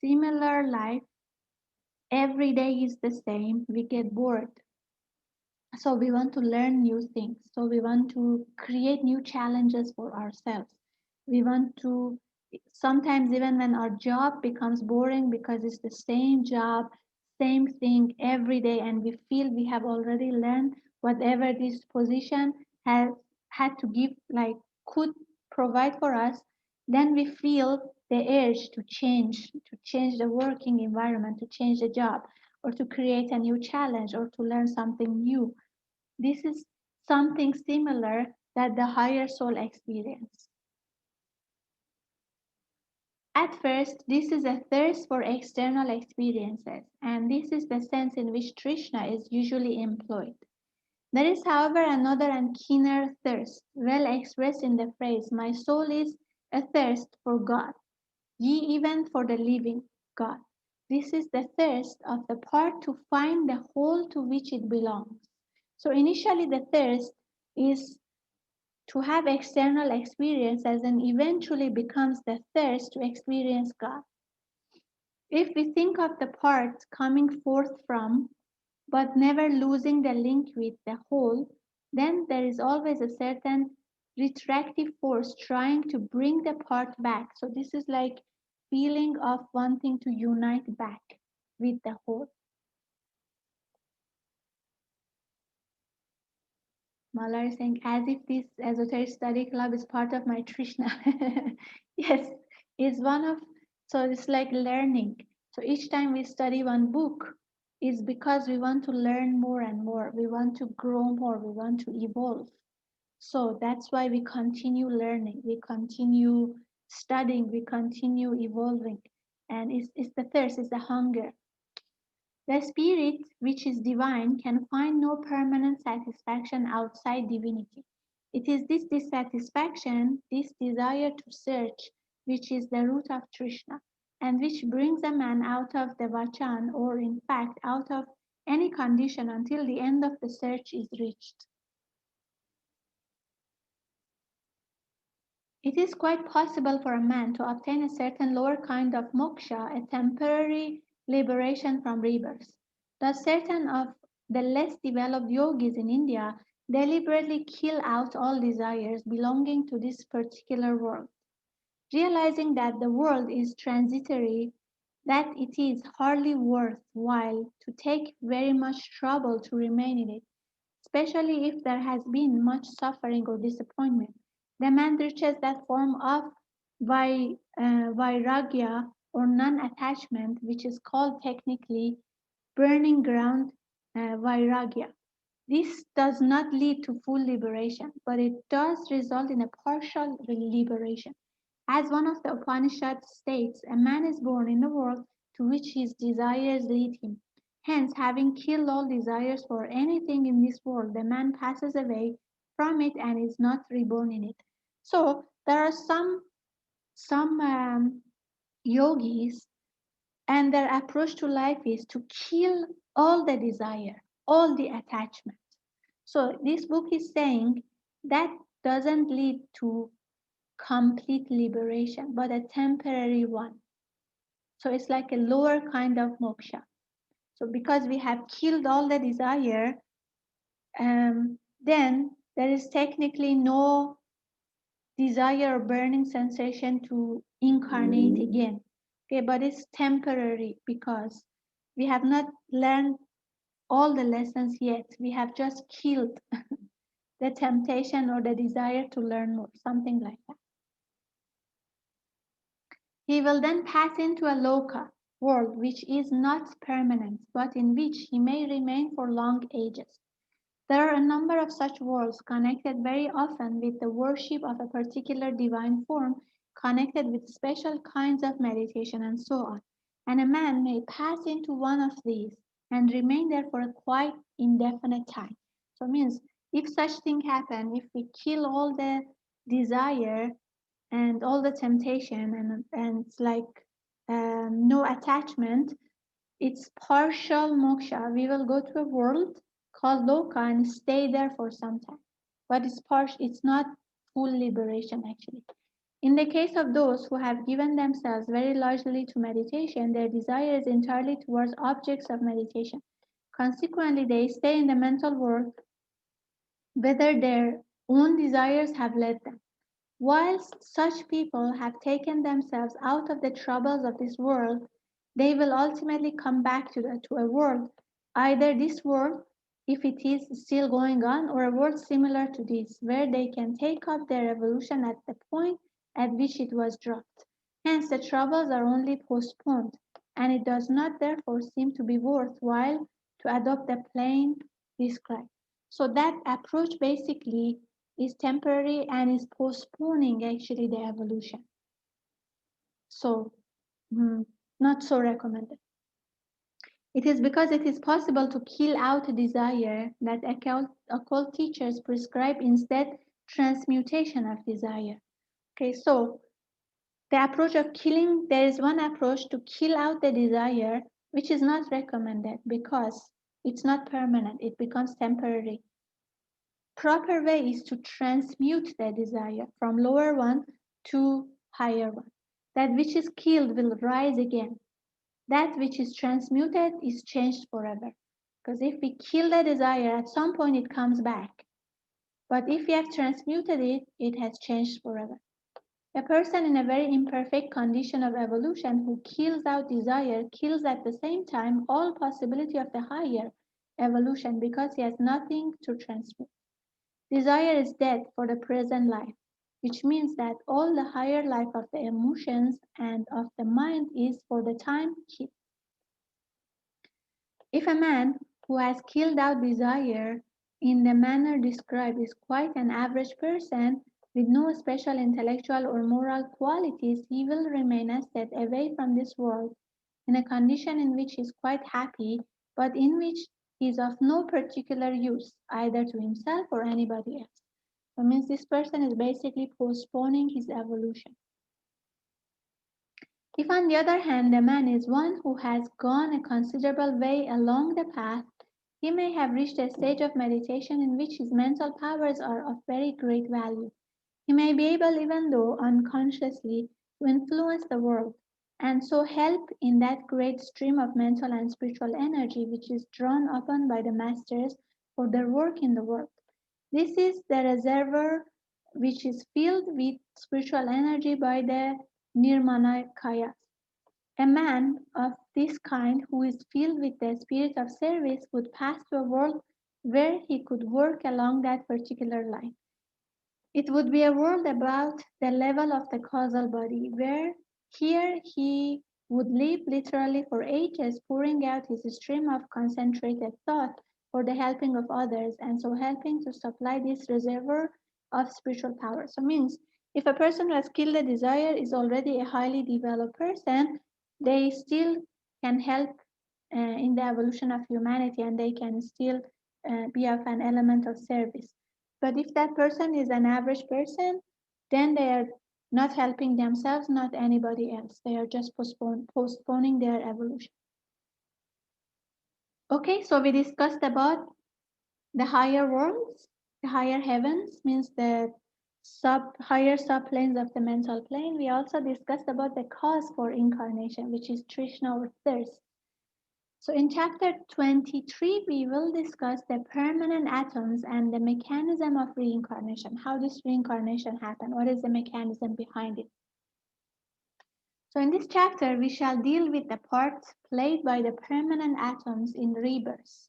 similar life, every day is the same, we get bored. So we want to learn new things. So we want to create new challenges for ourselves. We want to, sometimes even when our job becomes boring because it's the same job, same thing every day, and we feel we have already learned whatever this position has had to give, like could provide for us, then we feel the urge to change the working environment, to change the job, or to create a new challenge, or to learn something new. This is something similar that the higher soul experience. At first, this is a thirst for external experiences, and this is the sense in which Trishna is usually employed. There is, however, another and keener thirst, well expressed in the phrase, "My soul is a thirst for God, ye even for the living God." This is the thirst of the part to find the whole to which it belongs. So initially the thirst is to have external experiences and eventually becomes the thirst to experience God. If we think of the part coming forth from, but never losing the link with the whole, then there is always a certain retractive force trying to bring the part back. So this is like feeling of wanting to unite back with the whole. Malar is saying, as if this esoteric study club is part of my Trishna. Yes, it's one of, so it's like learning. So each time we study one book, is because we want to learn more and more. We want to grow more. We want to evolve. So that's why we continue learning. We continue studying. We continue evolving. And it's the thirst, it's the hunger. The spirit, which is divine, can find no permanent satisfaction outside divinity. It is this dissatisfaction, this desire to search, which is the root of Trishna, and which brings a man out of the vachan, or in fact out of any condition until the end of the search is reached. It is quite possible for a man to obtain a certain lower kind of moksha, a temporary liberation from rebirth. Thus, certain of the less developed yogis in India deliberately kill out all desires belonging to this particular world, realizing that the world is transitory, that it is hardly worth while to take very much trouble to remain in it, especially if there has been much suffering or disappointment. The man reaches that form of vairagya or non attachment, which is called technically burning ground vairagya. This does not lead to full liberation, but it does result in a partial liberation. As one of the Upanishads states, a man is born in a world to which his desires lead him. Hence, having killed all desires for anything in this world, the man passes away from it and is not reborn in it. So there are some yogis, and their approach to life is to kill all the desire, all the attachment. So this book is saying that doesn't lead to complete liberation, but a temporary one. So it's like a lower kind of moksha. So because we have killed all the desire, then there is technically no desire or burning sensation to incarnate again. Okay, but it's temporary because we have not learned all the lessons yet. We have just killed the temptation or the desire to learn more, something like that. He will then pass into a loka world which is not permanent, but in which he may remain for long ages. There are a number of such worlds connected very often with the worship of a particular divine form, connected with special kinds of meditation, and so on. And a man may pass into one of these and remain there for a quite indefinite time. So it means if such thing happen, if we kill all the desire and all the temptation and it's like no attachment, it's partial moksha. We will go to a world called Loka and stay there for some time. But it's partial, it's not full liberation actually. In the case of those who have given themselves very largely to meditation, their desire is entirely towards objects of meditation. Consequently, they stay in the mental world whether their own desires have led them. Whilst such people have taken themselves out of the troubles of this world, they will ultimately come back to a world, either this world, if it is still going on, or a world similar to this, where they can take up their evolution at the point at which it was dropped. Hence, the troubles are only postponed, and it does not therefore seem to be worthwhile to adopt the plane described. So that approach basically is temporary and is postponing actually the evolution. So, mm, not so recommended. It is because it is possible to kill out a desire that occult teachers prescribe instead transmutation of desire. Okay, so the approach of killing, there is one approach to kill out the desire which is not recommended because it's not permanent, it becomes temporary. Proper way is to transmute the desire from lower one to higher one. That which is killed will rise again. That which is transmuted is changed forever. Because if we kill the desire, at some point it comes back. But if we have transmuted it, it has changed forever. A person in a very imperfect condition of evolution who kills out desire kills at the same time all possibility of the higher evolution because he has nothing to transmute. Desire is dead for the present life, which means that all the higher life of the emotions and of the mind is for the time killed. If a man who has killed out desire in the manner described is quite an average person with no special intellectual or moral qualities, he will remain a step away from this world in a condition in which he is quite happy, but in which he is of no particular use either to himself or anybody else. That means this person is basically postponing his evolution. If, on the other hand, the man is one who has gone a considerable way along the path, he may have reached a stage of meditation in which his mental powers are of very great value. He may be able, even though unconsciously, to influence the world, and so help in that great stream of mental and spiritual energy which is drawn upon by the masters for their work in the world. This is the reservoir which is filled with spiritual energy by the Nirmanakayas. A man of this kind who is filled with the spirit of service would pass to a world where he could work along that particular line. It would be a world about the level of the causal body, where here he would live literally for ages, pouring out his stream of concentrated thought for the helping of others, and so helping to supply this reservoir of spiritual power. So means if a person who has killed a desire is already a highly developed person, they still can help in the evolution of humanity and they can still be of an element of service. But if that person is an average person, then they are not helping themselves, not anybody else. They are just postponing their evolution. Okay, so we discussed about the higher worlds, the higher heavens means the higher subplanes of the mental plane. We also discussed about the cause for incarnation, which is Trishna or thirst. So in chapter 23, we will discuss the permanent atoms and the mechanism of reincarnation, how this reincarnation happens, what is the mechanism behind it. So in this chapter, we shall deal with the part played by the permanent atoms in rebirth,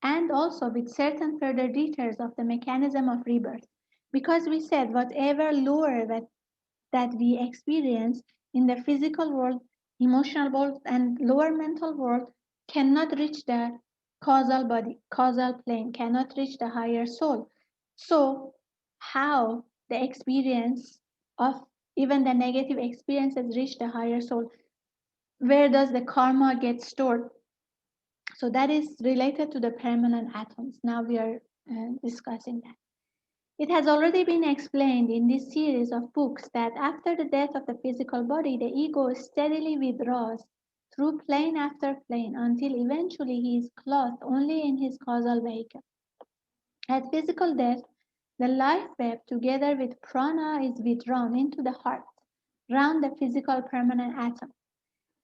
and also with certain further details of the mechanism of rebirth. Because we said whatever lower that we experience in the physical world, emotional world, and lower mental world cannot reach the causal body, causal plane cannot reach the higher soul. So, how the experience of even the negative experiences reach the higher soul? Where does the karma get stored? So, that is related to the permanent atoms. Now we are discussing that. It has already been explained in this series of books that after the death of the physical body, the ego steadily withdraws through plane after plane until eventually he is clothed only in his causal vehicle. At physical death, the life web, together with prana, is withdrawn into the heart, round the physical permanent atom.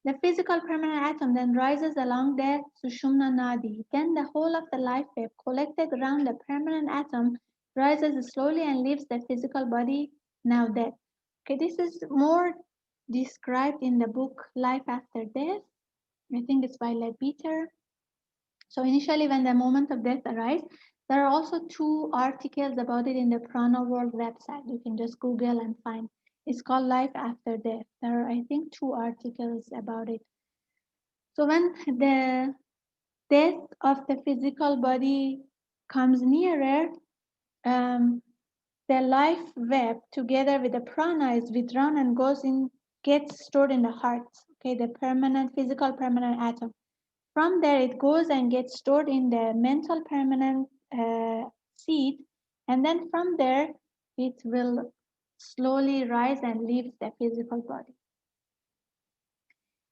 The physical permanent atom then rises along the Sushumna Nadi. Then the whole of the life wave collected around the permanent atom rises slowly and leaves the physical body, now dead. Okay, this is more described in the book Life After Death. I think it's by Leadbeater. So initially when the moment of death arrives, there are also two articles about it in the Prana World website. You can just Google and find. It's called Life After Death. There are, I think, two articles about it. So when the death of the physical body comes nearer, um, the life web together with the prana is withdrawn and gets stored in the heart. Okay, the permanent physical permanent atom. From there, it goes and gets stored in the mental permanent seed, and then from there, it will slowly rise and leave the physical body.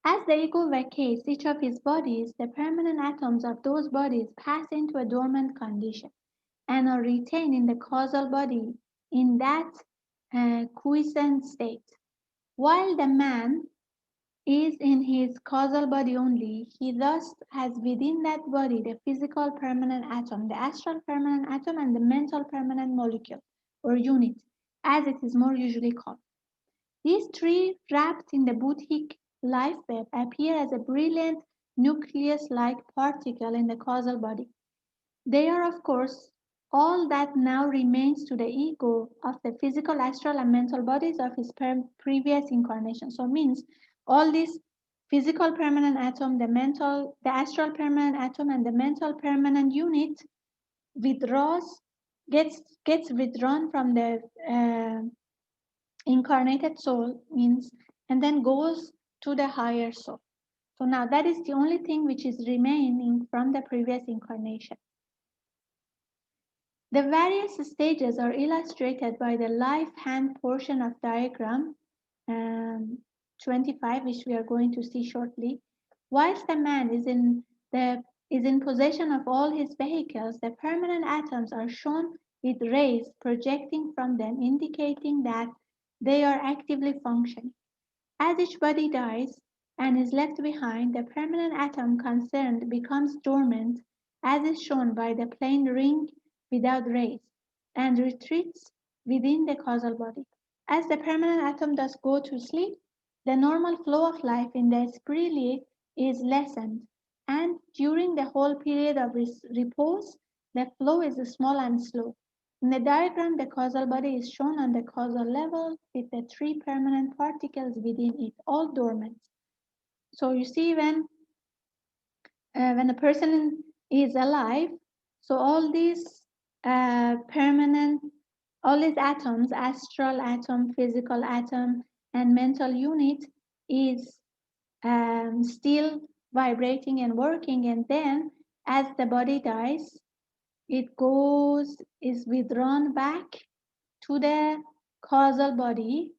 As the ego vacates each of his bodies, the permanent atoms of those bodies pass into a dormant condition and are retained in the causal body in that quiescent state. While the man is in his causal body only, he thus has within that body the physical permanent atom, the astral permanent atom, and the mental permanent molecule or unit, as it is more usually called. These three, wrapped in the Buddhic life web, appear as a brilliant nucleus-like particle in the causal body. They are, of course, all that now remains to the ego of the physical, astral, and mental bodies of his previous incarnation. So, it means all this physical permanent atom, the astral permanent atom, and the mental permanent unit withdraws, gets withdrawn from the incarnated soul means, and then goes to the higher soul. So now that is the only thing which is remaining from the previous incarnation. The various stages are illustrated by the life hand portion of diagram um, 25, which we are going to see shortly. Whilst the man is in possession of all his vehicles, the permanent atoms are shown with rays projecting from them, indicating that they are actively functioning. As each body dies and is left behind, the permanent atom concerned becomes dormant, as is shown by the plain ring without rays, and retreats within the causal body. As the permanent atom does go to sleep, the normal flow of life in the spree is lessened, and during the whole period of repose, the flow is small and slow. In the diagram, the causal body is shown on the causal level with the three permanent particles within it, all dormant. So you see when a person is alive, so all these permanent, all these atoms, astral atom, physical atom, and mental unit is still vibrating and working. And then as the body dies, it is withdrawn back to the causal body,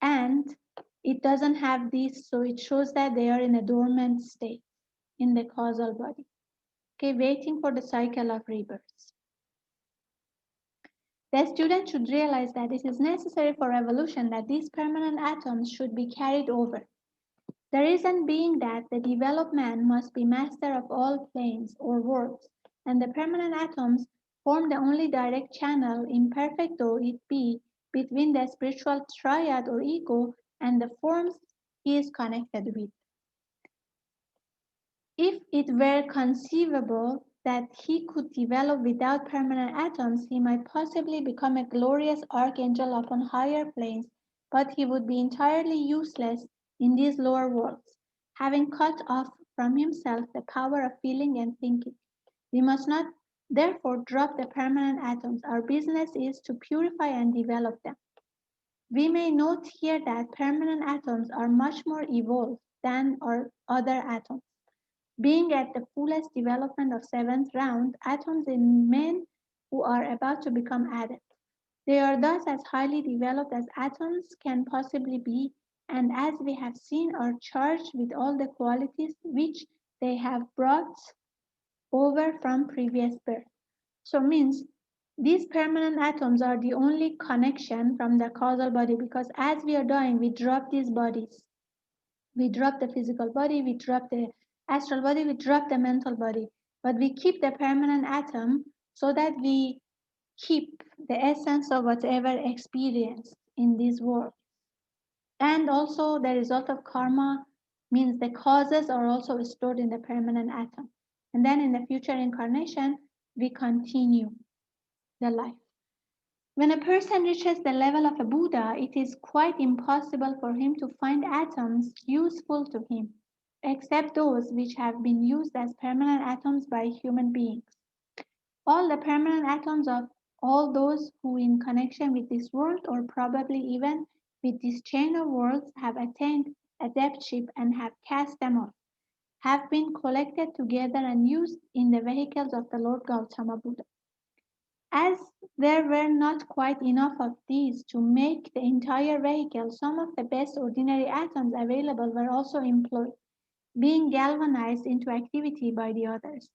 and it doesn't have this, so it shows that they are in a dormant state in the causal body. Okay, waiting for the cycle of rebirth. The student should realize that it is necessary for evolution that these permanent atoms should be carried over. The reason being that the developed man must be master of all planes or worlds, and the permanent atoms form the only direct channel, imperfect though it be, between the spiritual triad or ego and the forms he is connected with. If it were conceivable that he could develop without permanent atoms, he might possibly become a glorious archangel upon higher planes, but he would be entirely useless in these lower worlds, having cut off from himself the power of feeling and thinking. We must not therefore drop the permanent atoms. Our business is to purify and develop them. We may note here that permanent atoms are much more evolved than our other atoms, being at the fullest development of seventh round atoms in men who are about to become adepts. They are thus as highly developed as atoms can possibly be, and as we have seen, are charged with all the qualities which they have brought over from previous birth. So means these permanent atoms are the only connection from the causal body, because as we are dying, we drop these bodies. We drop the physical body, we drop the astral body, we drop the mental body. But we keep the permanent atom so that we keep the essence of whatever experience in this world. And also the result of karma means the causes are also stored in the permanent atom. And then in the future incarnation, we continue the life. When a person reaches the level of a Buddha, it is quite impossible for him to find atoms useful to him, except those which have been used as permanent atoms by human beings. All the permanent atoms of all those who in connection with this world, or probably even with this chain of worlds, have attained adeptship and have cast them off, have been collected together and used in the vehicles of the Lord Gautama Buddha. As there were not quite enough of these to make the entire vehicle, some of the best ordinary atoms available were also employed, being galvanized into activity by the others.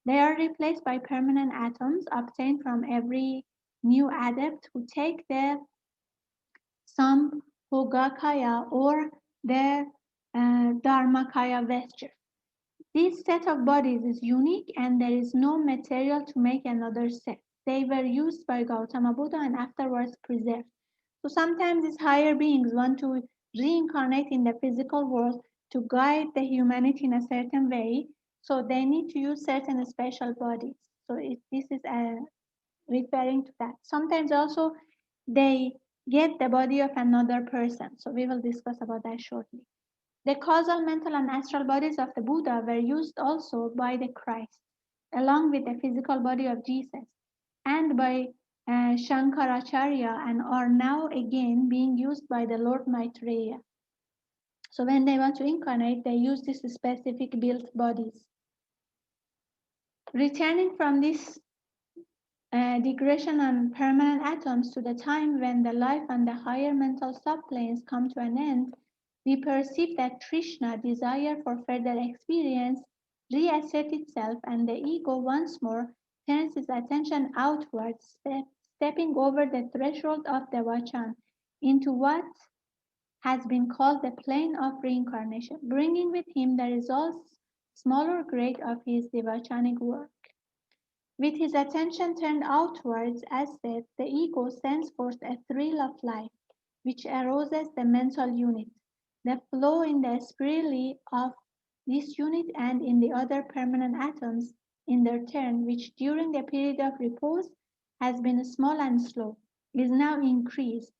They are replaced by permanent atoms obtained from every new adept who take the Sambhogakaya or the Dharmakaya vesture. This set of bodies is unique and there is no material to make another set. They were used by Gautama Buddha and afterwards preserved. So sometimes these higher beings want to reincarnate in the physical world to guide the humanity in a certain way. So they need to use certain special bodies. So this is referring to that. Sometimes also they get the body of another person. So we will discuss about that shortly. The causal, mental, and astral bodies of the Buddha were used also by the Christ, along with the physical body of Jesus, and by Shankaracharya, and are now again being used by the Lord Maitreya. So when they want to incarnate, they use these specific built bodies. Returning from this digression on permanent atoms to the time when the life on the higher mental subplanes come to an end, we perceive that Trishna, desire for further experience, reassert itself, and the ego once more turns its attention outwards, stepping over the threshold of the Vachan into what has been called the plane of reincarnation, bringing with him the results, small or great, of his devachanic work. With his attention turned outwards, as said, the ego sends forth a thrill of life, which arouses the mental unit, the flow in the spirally of this unit and in the other permanent atoms in their turn, which during the period of repose has been small and slow, is now increased,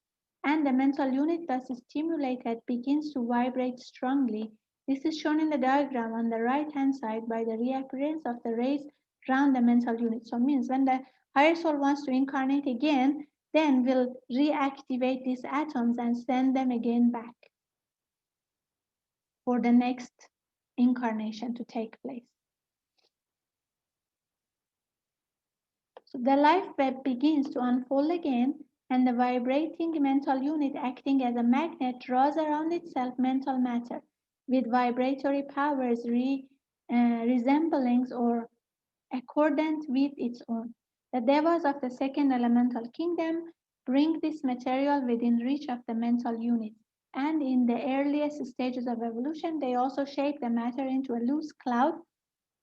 and the mental unit thus stimulated begins to vibrate strongly. This is shown in the diagram on the right-hand side by the reappearance of the rays around the mental unit. So it means when the higher soul wants to incarnate again, then we'll reactivate these atoms and send them again back for the next incarnation to take place. So the life web begins to unfold again, and the vibrating mental unit acting as a magnet draws around itself mental matter with vibratory powers resembling or accordant with its own. The devas of the second elemental kingdom bring this material within reach of the mental unit, and in the earliest stages of evolution, they also shape the matter into a loose cloud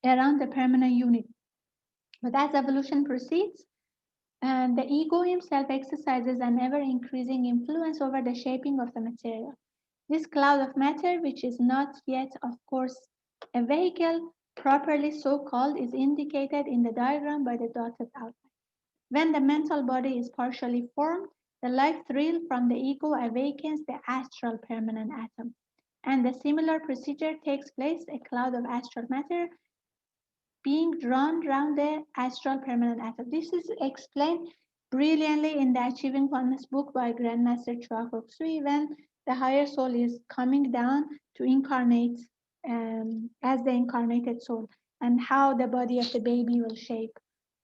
around the permanent unit. But as evolution proceeds, and the ego himself exercises an ever-increasing influence over the shaping of the material. This cloud of matter, which is not yet, of course, a vehicle, properly so called, is indicated in the diagram by the dotted outline. When the mental body is partially formed, the life thrill from the ego awakens the astral permanent atom. And the similar procedure takes place, a cloud of astral matter being drawn around the astral permanent atom. This is explained brilliantly in the Achieving Oneness book by Grandmaster Chua Kok Sui when the higher soul is coming down to incarnate as the incarnated soul and how the body of the baby will shape.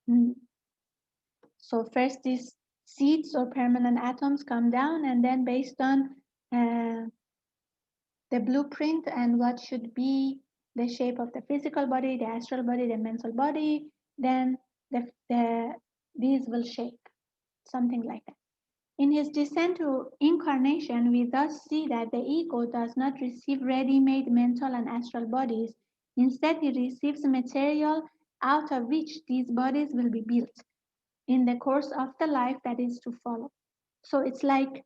Mm. So first these seeds or permanent atoms come down, and then based on uh, the blueprint and what should be the shape of the physical body, the astral body, the mental body, then these will shape something like that. In his descent to incarnation, we thus see that the ego does not receive ready-made mental and astral bodies. Instead, he receives material out of which these bodies will be built in the course of the life that is to follow. So it's like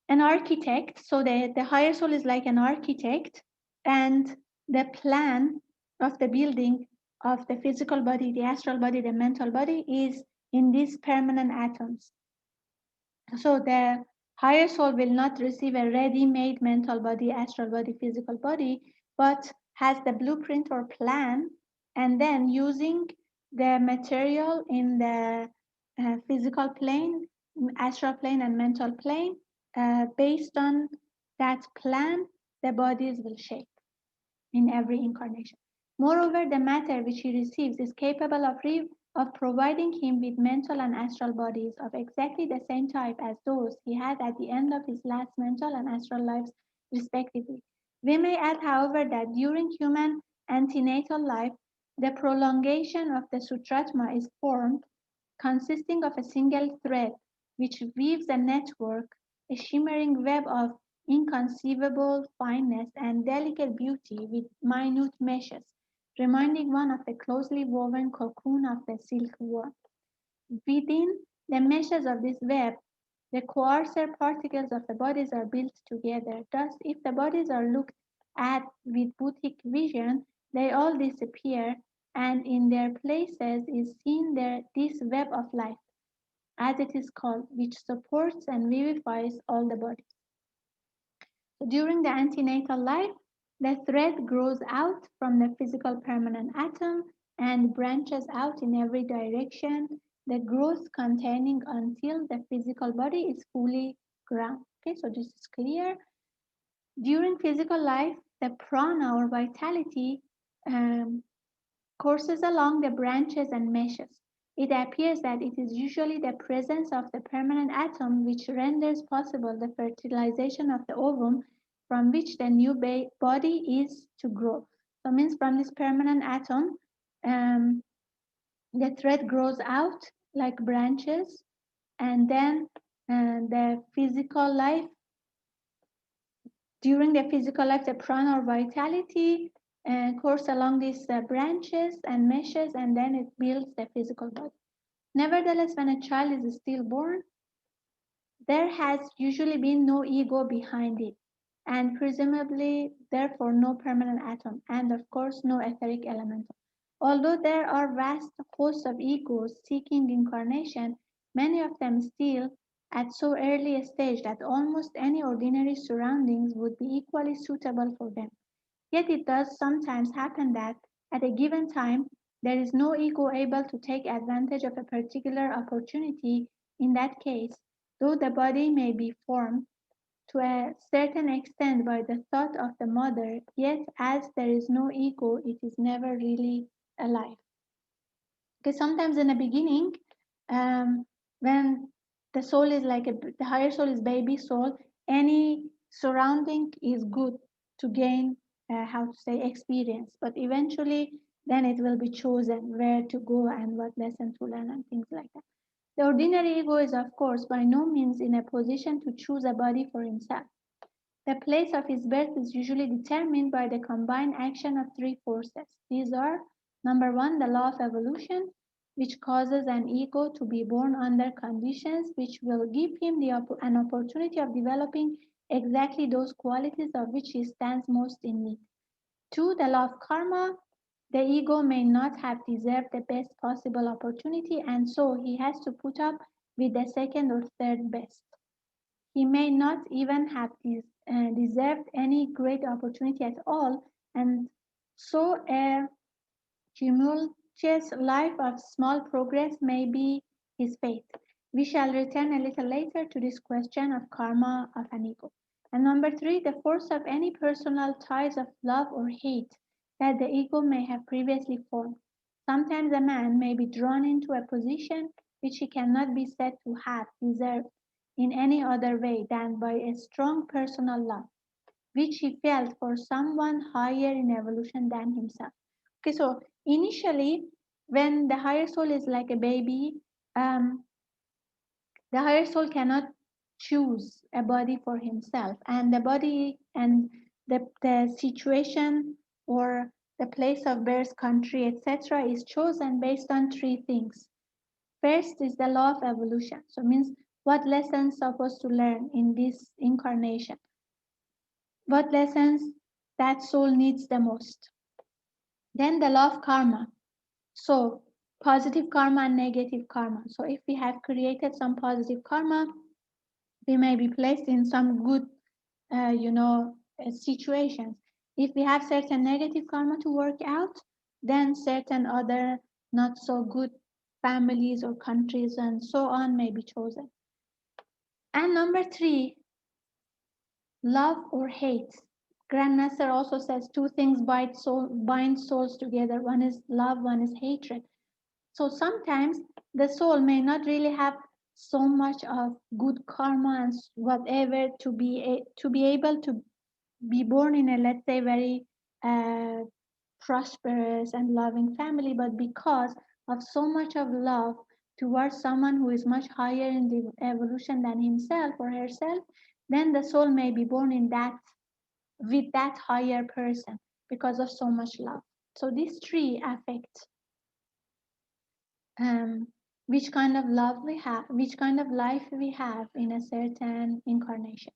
an architect. So the higher soul is like an architect, and the plan of the building of the physical body, the astral body, the mental body is in these permanent atoms. So the higher soul will not receive a ready-made mental body, astral body, physical body, but has the blueprint or plan, and then using the material in the physical plane, astral plane, and mental plane, based on that plan, the bodies will shape in every incarnation. Moreover, the matter which he receives is capable of providing him with mental and astral bodies of exactly the same type as those he had at the end of his last mental and astral lives, respectively. We may add, however, that during human antenatal life, the prolongation of the sutratma is formed, consisting of a single thread which weaves a network, a shimmering web of inconceivable fineness and delicate beauty with minute meshes, reminding one of the closely woven cocoon of the silkworm. Within the meshes of this web, the coarser particles of the bodies are built together. Thus, if the bodies are looked at with Buddhic vision, they all disappear, and in their places is seen this web of life, as it is called, which supports and vivifies all the bodies. During the antenatal life, the thread grows out from the physical permanent atom and branches out in every direction, the growth continuing until the physical body is fully ground. Okay, so this is clear. During physical life, the prana or vitality um, courses along the branches and meshes. It appears that it is usually the presence of the permanent atom which renders possible the fertilization of the ovum from which the new body is to grow. So it means from this permanent atom, um, the thread grows out like branches, and then the physical life, during the physical life, the prana or vitality course along these branches and meshes, and then it builds the physical body. Nevertheless, when a child is still born, there has usually been no ego behind it, and presumably, therefore, no permanent atom, and of course, no etheric elemental. Although there are vast hosts of egos seeking incarnation, many of them still at so early a stage that almost any ordinary surroundings would be equally suitable for them. Yet it does sometimes happen that at a given time there is no ego able to take advantage of a particular opportunity. In that case, though the body may be formed to a certain extent by the thought of the mother, yet as there is no ego, it is never really alive. Because sometimes in the beginning, um, when the soul is like the higher soul is baby soul, any surrounding is good to gain, how to say, experience. But eventually, then it will be chosen where to go and what lesson to learn and things like that. The ordinary ego is, of course, by no means in a position to choose a body for himself. The place of his birth is usually determined by the combined action of three forces. These are: number one, the law of evolution, which causes an ego to be born under conditions which will give him an opportunity of developing exactly those qualities of which he stands most in need. Two, the law of karma. The ego may not have deserved the best possible opportunity, and so he has to put up with the second or third best. He may not even have deserved any great opportunity at all, and so Tumultuous life of small progress may be his fate. We shall return a little later to this question of karma of an ego. And number three, the force of any personal ties of love or hate that the ego may have previously formed. Sometimes a man may be drawn into a position which he cannot be said to have deserved in any other way than by a strong personal love which he felt for someone higher in evolution than himself. Okay, so initially, when the higher soul is like a baby, um, the higher soul cannot choose a body for himself, and the body and the situation or the place of birth, country, etc., is chosen based on three things. First is the law of evolution, so it means what lessons supposed to learn in this incarnation, what lessons that soul needs the most. Then the law of karma. So positive karma and negative karma. So if we have created some positive karma, we may be placed in some good, situations. If we have certain negative karma to work out, then certain other not so good families or countries and so on may be chosen. And number three, love or hate. Grand Nasser also says two things bind souls together. One is love, one is hatred. So sometimes the soul may not really have so much of good karma and whatever to be able to be born in a, let's say, very uh, prosperous and loving family, but because of so much of love towards someone who is much higher in the evolution than himself or herself, then the soul may be born in that with that higher person because of so much love. So these three affect um, which kind of love we have, which kind of life we have in a certain incarnation.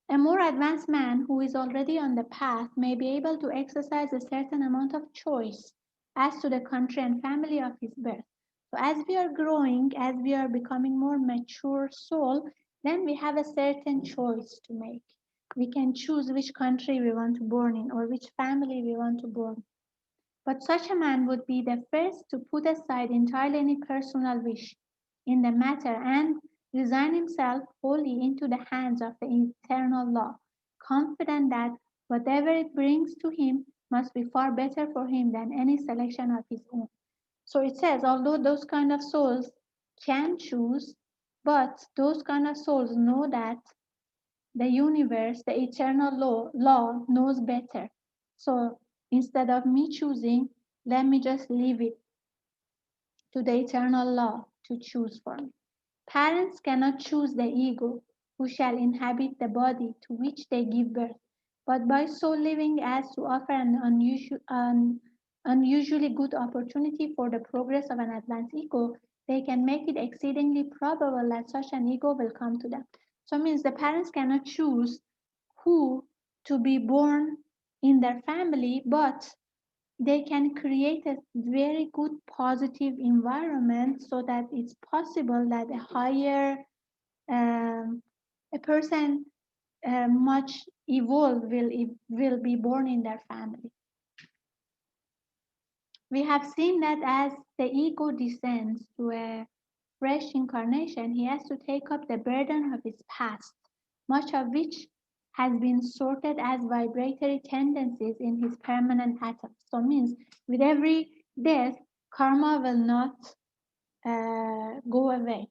A more advanced man who is already on the path may be able to exercise a certain amount of choice as to the country and family of his birth. So as we are growing, as we are becoming more mature soul, then we have a certain choice to make. We can choose which country we want to born in or which family we want to born. But such a man would be the first to put aside entirely any personal wish in the matter and resign himself wholly into the hands of the eternal law, confident that whatever it brings to him must be far better for him than any selection of his own. So it says, although those kind of souls can choose, but those kind of souls know that the universe, the eternal law knows better. So instead of me choosing, let me just leave it to the eternal law to choose for me. Parents cannot choose the ego who shall inhabit the body to which they give birth, but by so living as to offer an unusually good opportunity for the progress of an advanced ego, they can make it exceedingly probable that such an ego will come to them. So it means the parents cannot choose who to be born in their family, but they can create a very good positive environment so that it's possible that a higher a person much evolved will be born in their family. We have seen that as the ego descends to a fresh incarnation, he has to take up the burden of his past, much of which has been sorted as vibratory tendencies in his permanent atoms. So it means with every death, karma will not go away,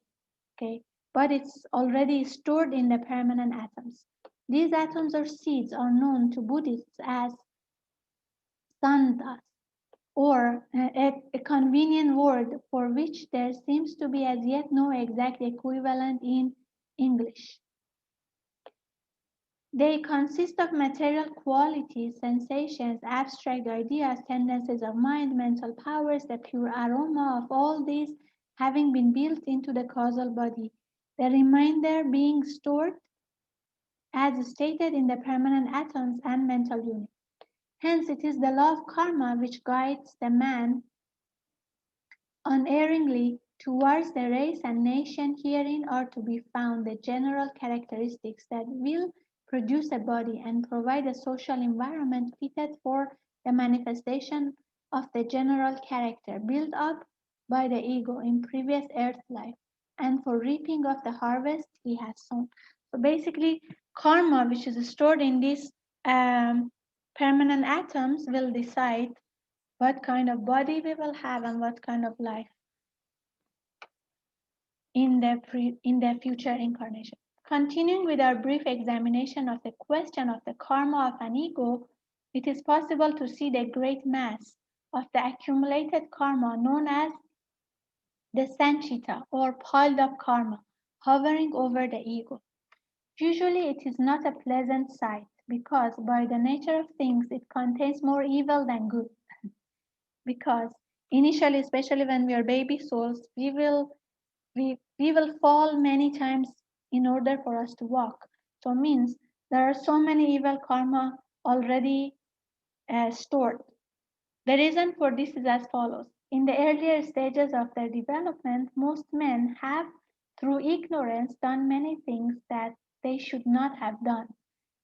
okay? But it's already stored in the permanent atoms. These atoms or seeds are known to Buddhists as sandas, or a convenient word for which there seems to be as yet no exact equivalent in English. They consist of material qualities, sensations, abstract ideas, tendencies of mind, mental powers, the pure aroma of all these having been built into the causal body, the remainder being stored as stated in the permanent atoms and mental units. Hence, it is the law of karma which guides the man unerringly towards the race and nation. Herein are to be found the general characteristics that will produce a body and provide a social environment fitted for the manifestation of the general character built up by the ego in previous earth life, and for reaping of the harvest he has sown. So basically, karma, which is stored in these um, permanent atoms, will decide what kind of body we will have and what kind of life in the future incarnation. Continuing with our brief examination of the question of the karma of an ego, it is possible to see the great mass of the accumulated karma known as the sanchita or piled up karma hovering over the ego. Usually it is not a pleasant sight because by the nature of things it contains more evil than good. Because initially, especially when we are baby souls, we will fall many times in order for us to walk. So means there are so many evil karma already stored. The reason for this is as follows. In the earlier stages of their development, most men have, through ignorance, done many things that they should not have done,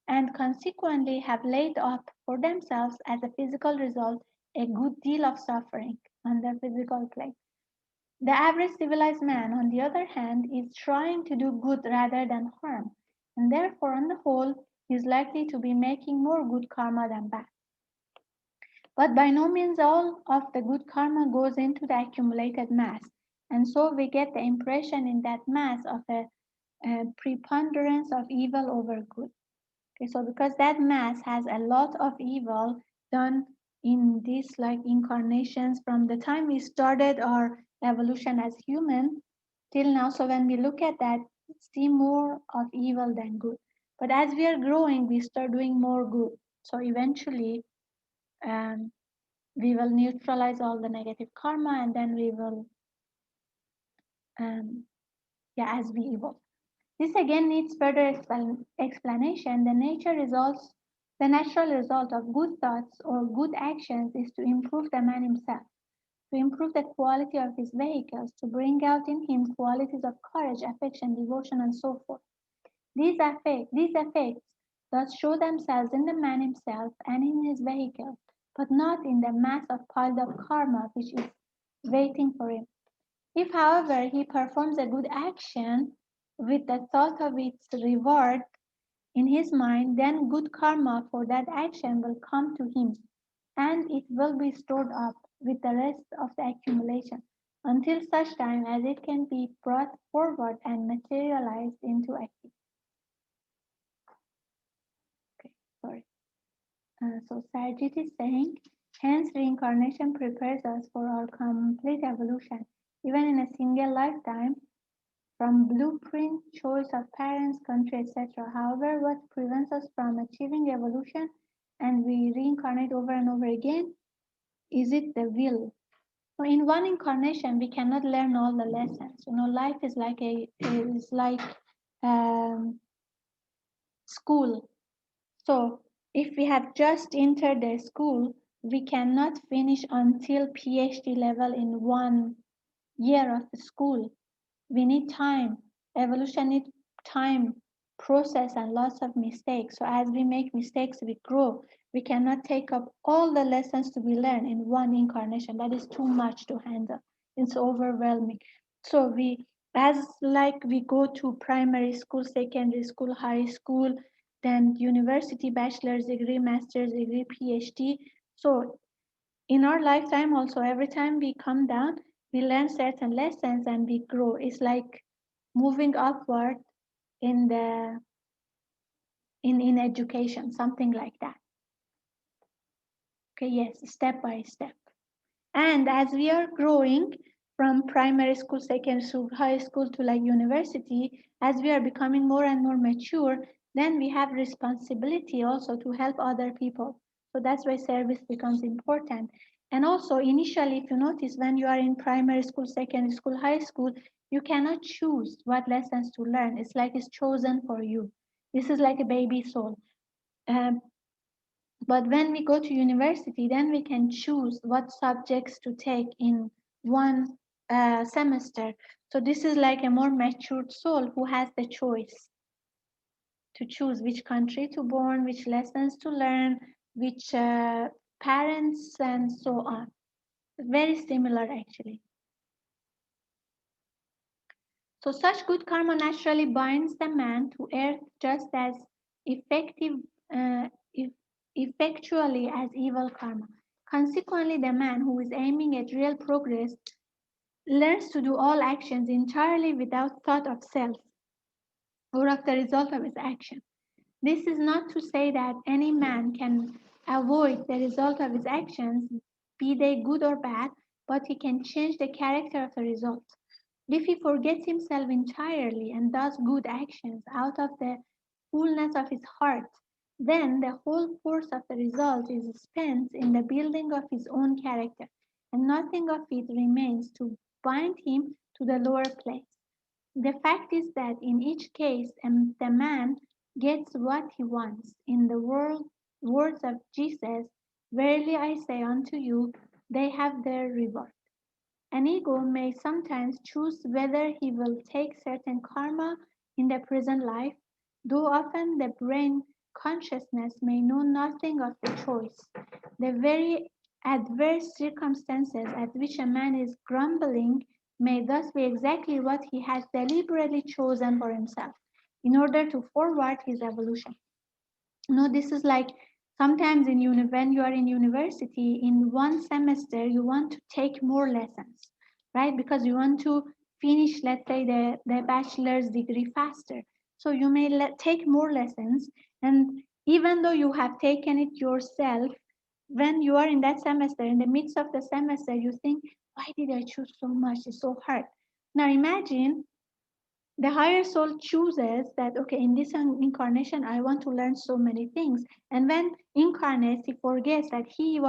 and consequently have laid up for themselves as a physical result a good deal of suffering on the physical plane. The average civilized man, on the other hand, is trying to do good rather than harm, and therefore, on the whole, is likely to be making more good karma than bad. But by no means all of the good karma goes into the accumulated mass, and so we get the impression in that mass of a preponderance of evil over good. Okay, so because that mass has a lot of evil done in these like incarnations from the time we started our evolution as human till now. So when we look at that, see more of evil than good. But as we are growing, we start doing more good. So eventually, um, we will neutralize all the negative karma, and then we will, um, yeah, as we evolve. This again needs further explanation. The natural result of good thoughts or good actions is to improve the man himself, to improve the quality of his vehicles, to bring out in him qualities of courage, affection, devotion, and so forth. These effects thus show themselves in the man himself and in his vehicle, but not in the mass of piled up karma which is waiting for him. If, however, he performs a good action with the thought of its reward in his mind, then good karma for that action will come to him and it will be stored up with the rest of the accumulation until such time as it can be brought forward and materialized into activity. Okay, sorry. So Sarjit is saying, hence reincarnation prepares us for our complete evolution. Even in a single lifetime, from blueprint, choice of parents, country, etc. However, what prevents us from achieving evolution and we reincarnate over and over again? Is it the will? So in one incarnation, we cannot learn all the lessons. Life is like school. So if we have just entered the school, we cannot finish until PhD level in 1 year of the school. We need time. Evolution needs time, process, and lots of mistakes. So as we make mistakes, we grow. We cannot take up all the lessons to be learned in one incarnation. That is too much to handle. It's overwhelming. So we go to primary school, secondary school, high school, then university, bachelor's degree, master's degree, PhD. So in our lifetime also, every time we come down, we learn certain lessons and we grow. It's like moving upward in the in education, something like that. Okay, yes, step by step. And as we are growing from primary school, secondary school, high school to like university, as we are becoming more and more mature, then we have responsibility also to help other people. So that's why service becomes important. And also initially, if you notice, when you are in primary school, secondary school, high school, you cannot choose what lessons to learn. It's like it's chosen for you. This is like a baby soul. Um, but when we go to university, then we can choose what subjects to take in one semester. So this is like a more matured soul who has the choice to choose which country to born, which lessons to learn, which parents, and so on. Very similar actually. So such good karma naturally binds the man to earth just as effective, uh, eff- effectually as evil karma. Consequently, the man who is aiming at real progress learns to do all actions entirely without thought of self or of the result of his action. This is not to say that any man can avoid the result of his actions, be they good or bad, but he can change the character of the result. If he forgets himself entirely and does good actions out of the fullness of his heart, then the whole force of the result is spent in the building of his own character, and nothing of it remains to bind him to the lower place. The fact is that in each case, the man gets what he wants. In the words of Jesus, verily I say unto you, they have their reward. An ego may sometimes choose whether he will take certain karma in the present life, though often the brain consciousness may know nothing of the choice. The very adverse circumstances at which a man is grumbling may thus be exactly what he has deliberately chosen for himself in order to forward his evolution. No, this is like sometimes when you are in university, in one semester, you want to take more lessons, right? Because you want to finish, let's say, the bachelor's degree faster. So you may take more lessons. And even though you have taken it yourself, when you are in that semester, in the midst of the semester, you think, why did I choose so much? It's so hard. Now imagine the higher soul chooses that, okay, in this incarnation I want to learn so many things, and when incarnates he forgets that he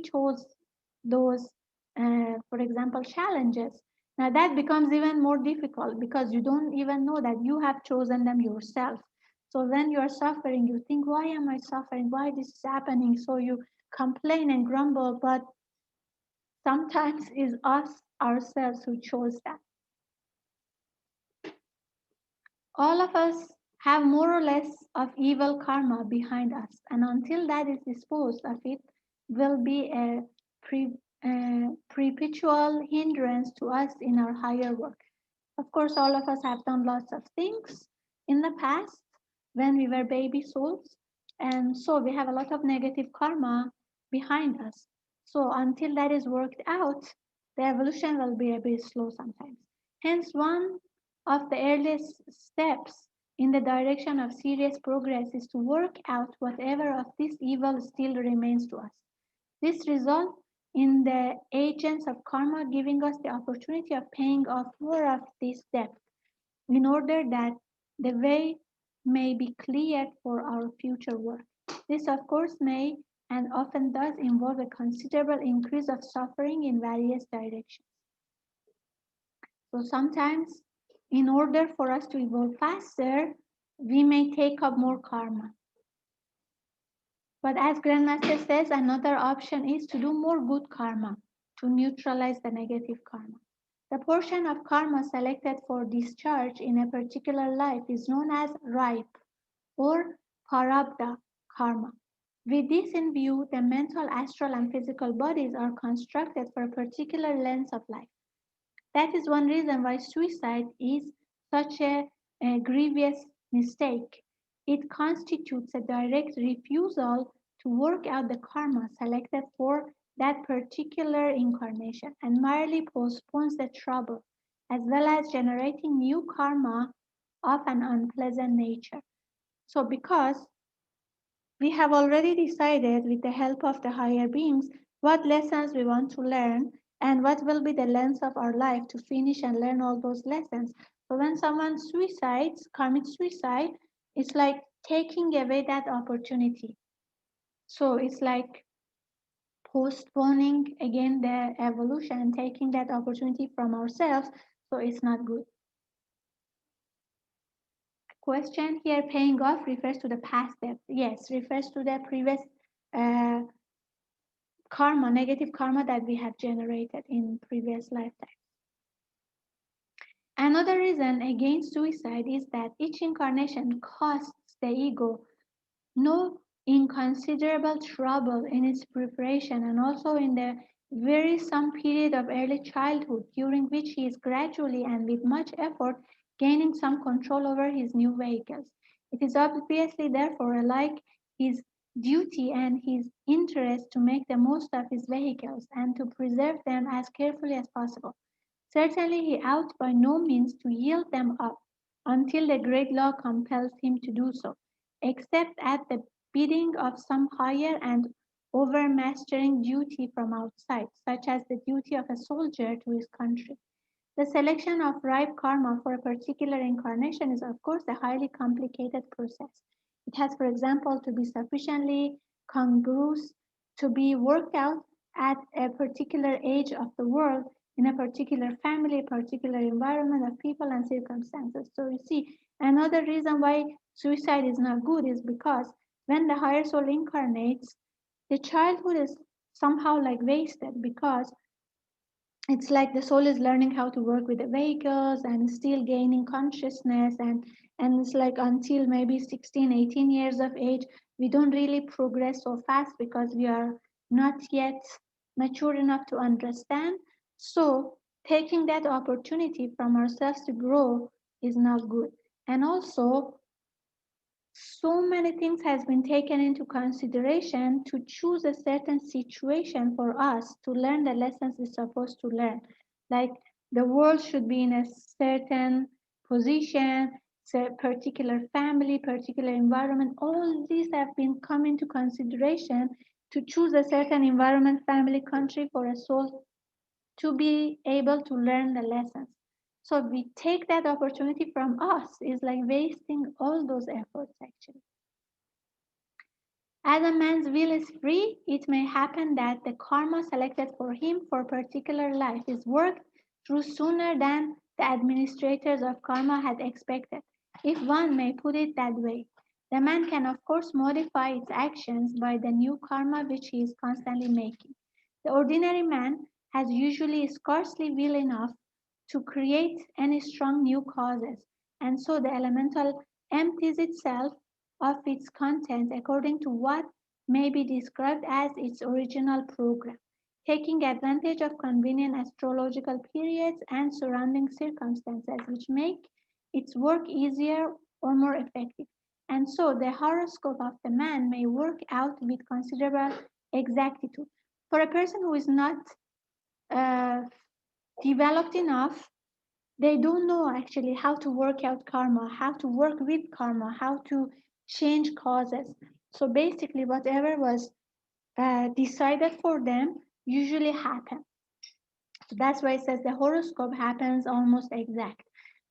chose those, for example, challenges. Now that becomes even more difficult because you don't even know that you have chosen them yourself. So when you are suffering, you think, why am I suffering, why this is happening? So you complain and grumble, but sometimes it's us ourselves who chose that. All of us have more or less of evil karma behind us, and until that is disposed of, it will be a perpetual hindrance to us in our higher work. Of course, all of us have done lots of things in the past when we were baby souls, and so we have a lot of negative karma behind us. So, until that is worked out, the evolution will be a bit slow sometimes. Hence, one of the earliest steps in the direction of serious progress is to work out whatever of this evil still remains to us. This results in the agents of karma giving us the opportunity of paying off more of this debt in order that the way may be cleared for our future work. This, of course, may and often does involve a considerable increase of suffering in various directions. So sometimes, in order for us to evolve faster, we may take up more karma. But as Grandmaster says, another option is to do more good karma to neutralize the negative karma. The portion of karma selected for discharge in a particular life is known as ripe or parabdha karma. With this in view, the mental, astral, and physical bodies are constructed for a particular length of life. That is one reason why suicide is such a grievous mistake. It constitutes a direct refusal to work out the karma selected for that particular incarnation and merely postpones the trouble, as well as generating new karma of an unpleasant nature. So, because we have already decided with the help of the higher beings what lessons we want to learn and what will be the length of our life to finish and learn all those lessons. So when someone commits suicide, it's like taking away that opportunity. So it's like postponing again the evolution and taking that opportunity from ourselves. So it's not good. Question here, paying off refers to the past debt. Yes, refers to the previous uh, karma, negative karma that we have generated in previous lifetimes. Another reason against suicide is that each incarnation costs the ego no inconsiderable trouble in its preparation and also in the varies some period of early childhood during which he is gradually and with much effort gaining some control over his new vehicles. It is obviously therefore alike his duty and his interest to make the most of his vehicles and to preserve them as carefully as possible. Certainly he ought by no means to yield them up until the great law compels him to do so, except at the bidding of some higher and overmastering duty from outside, such as the duty of a soldier to his country. The selection of ripe karma for a particular incarnation is, of course, a highly complicated process. It has, for example, to be sufficiently congruous to be worked out at a particular age of the world, in a particular family, a particular environment of people and circumstances. So, you see, another reason why suicide is not good is because when the higher soul incarnates, the childhood is somehow like wasted because it's like the soul is learning how to work with the vehicles and still gaining consciousness and it's like until maybe 16, 18 years of age we don't really progress so fast because we are not yet mature enough to understand. So taking that opportunity from ourselves to grow is not good. And also so many things has been taken into consideration to choose a certain situation for us to learn the lessons we're supposed to learn. Like the world should be in a certain position, particular family, particular environment. All these have been come into consideration to choose a certain environment, family, country for a soul to be able to learn the lessons. So we take that opportunity from us is like wasting all those efforts actually. As a man's will is free, it may happen that the karma selected for him for a particular life is worked through sooner than the administrators of karma had expected, if one may put it that way. The man can, of course, modify its actions by the new karma which he is constantly making. The ordinary man has usually scarcely will enough to create any strong new causes, and so the elemental empties itself of its content according to what may be described as its original program, taking advantage of convenient astrological periods and surrounding circumstances which make its work easier or more effective. And so the horoscope of the man may work out with considerable exactitude. For a person who is not uh, developed enough, they don't know actually how to work out karma, how to work with karma, how to change causes. So basically, whatever was decided for them usually happen. So that's why it says the horoscope happens almost exact.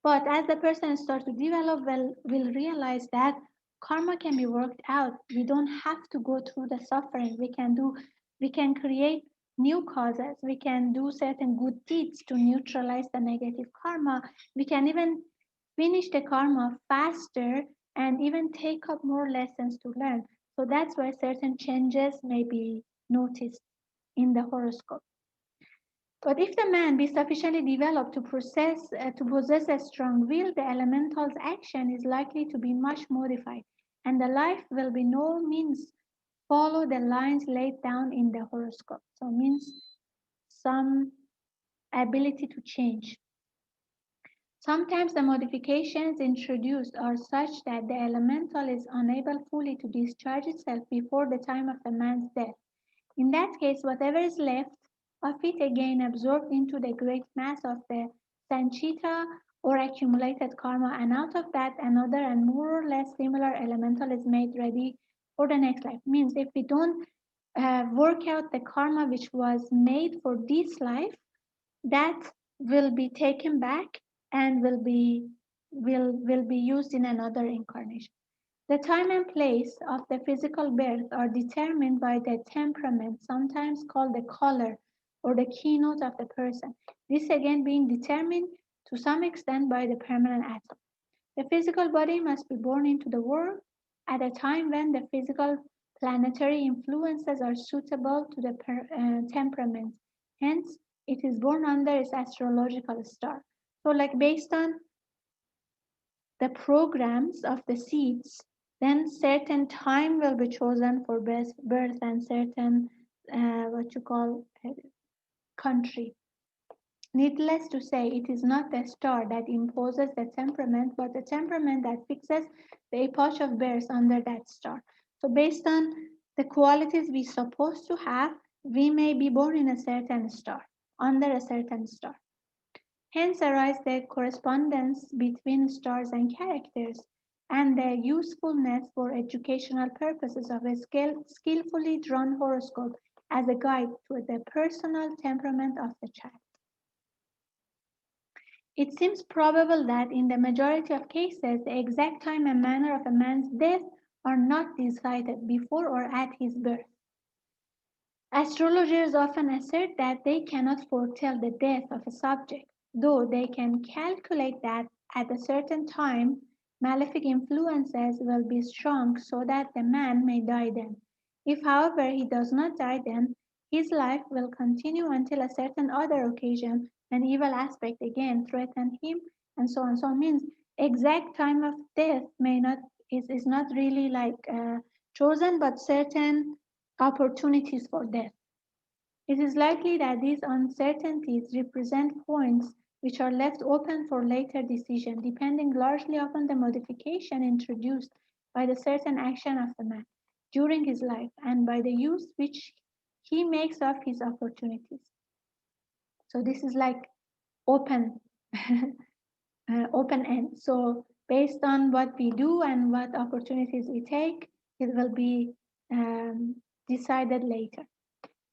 But as the person starts to develop, well, will realize that karma can be worked out. We don't have to go through the suffering. We can create new causes. We can do certain good deeds to neutralize the negative karma. We can even finish the karma faster and even take up more lessons to learn. So that's why certain changes may be noticed in the horoscope. But if the man be sufficiently developed to possess a strong will, the elemental's action is likely to be much modified, and the life will by no means follow the lines laid down in the horoscope. So means some ability to change. Sometimes the modifications introduced are such that the elemental is unable fully to discharge itself before the time of the man's death. In that case, whatever is left of it again absorbed into the great mass of the sanchita or accumulated karma, and out of that another and more or less similar elemental is made ready for the next life. Means if we don't work out the karma which was made for this life, that will be taken back and will be used in another incarnation. The time and place of the physical birth are determined by the temperament, sometimes called the color or the keynote of the person. This again being determined to some extent by the permanent atom. The physical body must be born into the world at a time when the physical planetary influences are suitable to the temperament. Hence, it is born under its astrological star. So, like based on the programs of the seeds, then certain time will be chosen for birth and certain what you call country. Needless to say, it is not the star that imposes the temperament, but the temperament that fixes the epoch of birth under that star. So, based on the qualities we're supposed to have, we may be born in a certain star, under a certain star. Hence arise the correspondence between stars and characters, and the usefulness for educational purposes of a skillfully drawn horoscope as a guide to the personal temperament of the child. It seems probable that in the majority of cases, the exact time and manner of a man's death are not decided before or at his birth. Astrologers often assert that they cannot foretell the death of a subject, though they can calculate that at a certain time malefic influences will be strong so that the man may die then. If, however, he does not die then, his life will continue until a certain other occasion, an evil aspect again threaten him, and so on. So it means exact time of death may not is not really like chosen, but certain opportunities for death. It is likely that these uncertainties represent points which are left open for later decision, depending largely upon the modification introduced by the certain action of the man during his life and by the use which he makes of his opportunities. So this is like open, open end. So based on what we do and what opportunities we take, it will be decided later.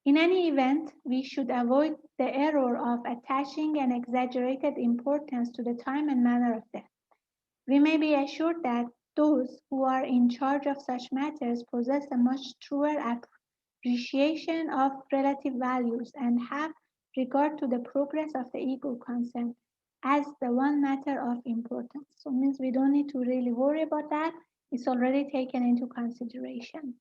In any event, we should avoid the error of attaching an exaggerated importance to the time and manner of death. We may be assured that those who are in charge of such matters possess a much truer appreciation of relative values and have regard to the progress of the ego concerned as the one matter of importance. So it means we don't need to really worry about that. It's already taken into consideration.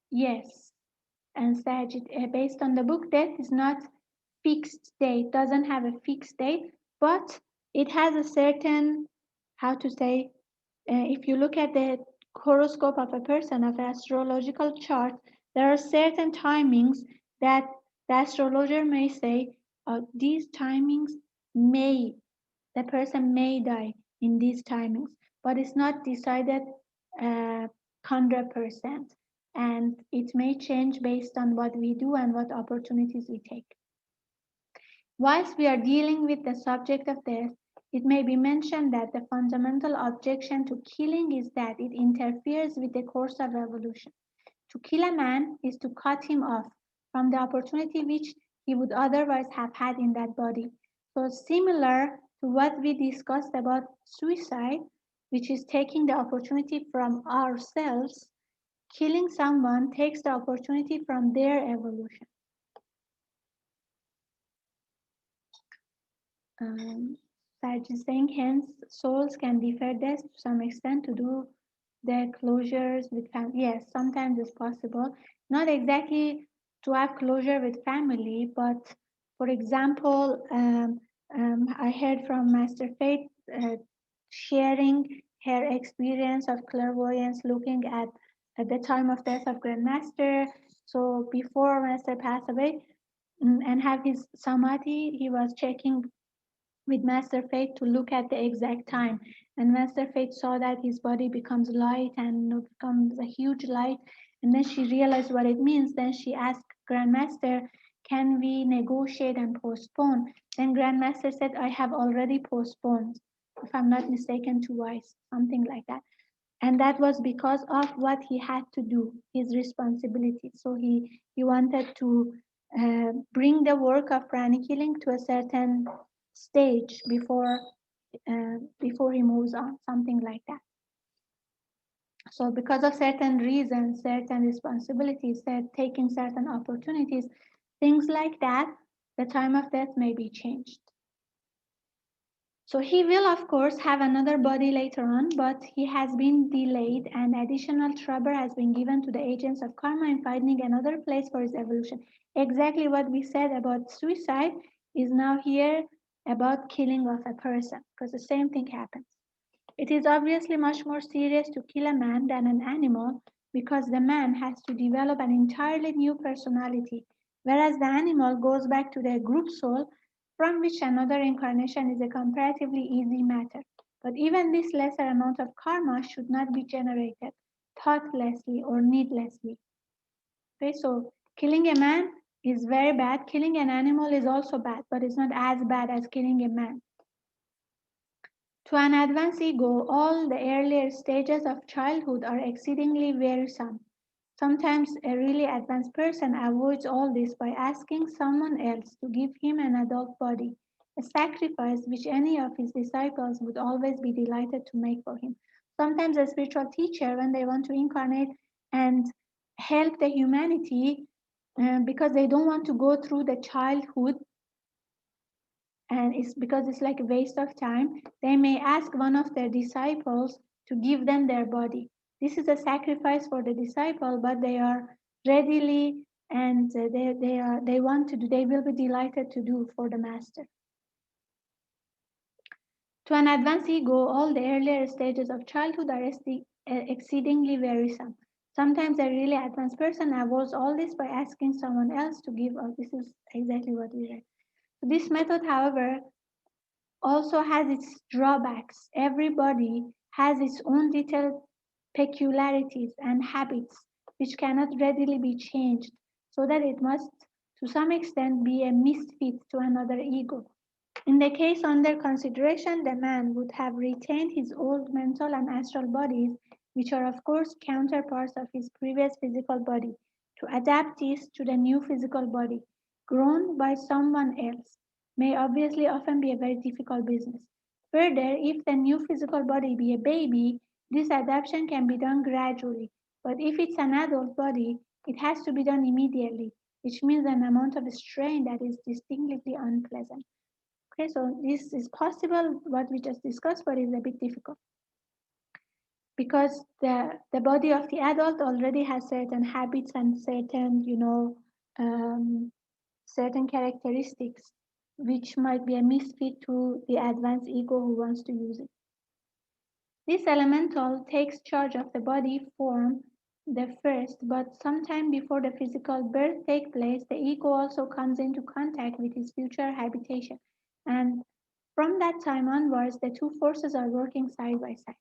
Yes, and based on the book, death is not fixed date, doesn't have a fixed date, but it has a certain, how to say, if you look at the horoscope of a person, of an astrological chart, there are certain timings that the astrologer may say, these timings may, the person may die in these timings, but it's not decided 100%. And it may change based on what we do and what opportunities we take. Whilst we are dealing with the subject of death, it may be mentioned that the fundamental objection to killing is that it interferes with the course of evolution. To kill a man is to cut him off from the opportunity which he would otherwise have had in that body. So similar to what we discussed about suicide, which is taking the opportunity from ourselves, killing someone takes the opportunity from their evolution. Saj is saying, hence, souls can defer death to some extent to do their closures with family. Yes, sometimes it's possible. Not exactly to have closure with family, but for example, I heard from Master Faith sharing her experience of clairvoyance looking at the time of death of Grandmaster. So before Master passed away and have his samadhi, he was checking with Master Faith to look at the exact time. And Master Faith saw that his body becomes light and becomes a huge light. And then she realized what it means. Then she asked Grandmaster, can we negotiate and postpone? Then Grandmaster said, I have already postponed, if I'm not mistaken, twice, something like that. And that was because of what he had to do, his responsibility. So he wanted to bring the work of pranic healing to a certain stage before he moves on, something like that. So because of certain reasons, certain responsibilities, taking certain opportunities, things like that, the time of death may be changed. So he will, of course, have another body later on, but he has been delayed and additional trouble has been given to the agents of karma in finding another place for his evolution. Exactly what we said about suicide is now here about killing of a person, because the same thing happens. It is obviously much more serious to kill a man than an animal, because the man has to develop an entirely new personality, whereas the animal goes back to their group soul, from which another incarnation is a comparatively easy matter. But even this lesser amount of karma should not be generated thoughtlessly or needlessly. Okay, so killing a man is very bad. Killing an animal is also bad, but it's not as bad as killing a man. To an advanced ego, all the earlier stages of childhood are exceedingly wearisome. Sometimes a really advanced person avoids all this by asking someone else to give him an adult body, a sacrifice which any of his disciples would always be delighted to make for him. Sometimes a spiritual teacher, when they want to incarnate and help the humanity, because they don't want to go through the childhood, and it's because it's like a waste of time, they may ask one of their disciples to give them their body. This is a sacrifice for the disciple, but they are readily and they want to do, they will be delighted to do for the master. To an advanced ego, all the earlier stages of childhood are exceedingly wearisome. Sometimes a really advanced person avoids all this by asking someone else to give up. This is exactly what we read. This method, however, also has its drawbacks. Everybody has its own detailed peculiarities and habits which cannot readily be changed, so that it must, to some extent, be a misfit to another ego. In the case under consideration, the man would have retained his old mental and astral bodies, which are of course counterparts of his previous physical body, to adapt this to the new physical body, grown by someone else, may obviously often be a very difficult business. Further, if the new physical body be a baby, this adaptation can be done gradually, but if it's an adult body, it has to be done immediately, which means an amount of strain that is distinctly unpleasant. Okay, so this is possible, what we just discussed, but it's a bit difficult because the body of the adult already has certain habits and certain, um, certain characteristics, which might be a misfit to the advanced ego who wants to use it. This elemental takes charge of the body form the first, but sometime before the physical birth takes place, the ego also comes into contact with his future habitation. And from that time onwards, the two forces are working side by side.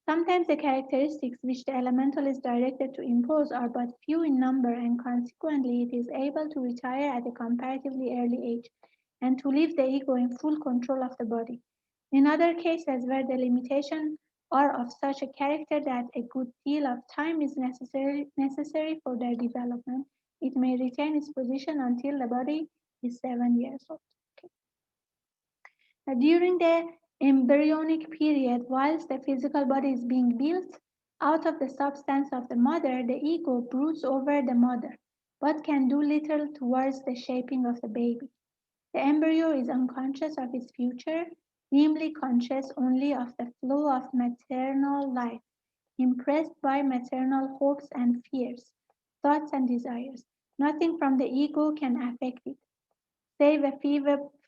Sometimes the characteristics which the elemental is directed to impose are but few in number, and consequently it is able to retire at a comparatively early age and to leave the ego in full control of the body. In other cases where the limitations are of such a character that a good deal of time is necessary for their development, it may retain its position until the body is 7 years old. Okay. During the embryonic period, whilst the physical body is being built out of the substance of the mother, the ego broods over the mother, but can do little towards the shaping of the baby. The embryo is unconscious of its future, dimly conscious only of the flow of maternal life, impressed by maternal hopes and fears, thoughts and desires. Nothing from the ego can affect it, save a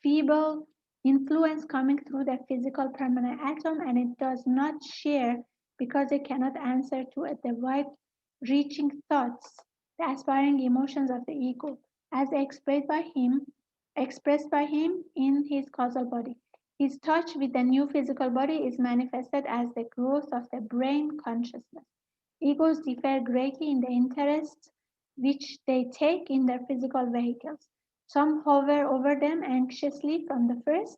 feeble influence coming through the physical permanent atom, and it does not share because it cannot answer to the wide reaching thoughts, the aspiring emotions of the ego, as expressed by him in his causal body. His touch with the new physical body is manifested as the growth of the brain consciousness. Egos differ greatly in the interests which they take in their physical vehicles. Some hover over them anxiously from the first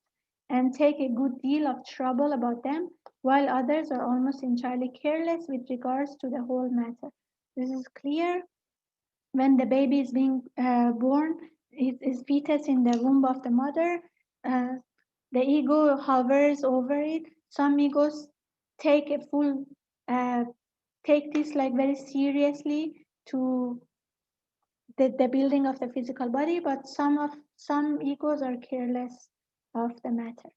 and take a good deal of trouble about them, while others are almost entirely careless with regards to the whole matter. This is clear when the baby is being born, it is fetus in the womb of the mother. Uh, the ego hovers over it. Some egos take a full, uh, take this like very seriously to the building of the physical body, but some egos are careless of the matter.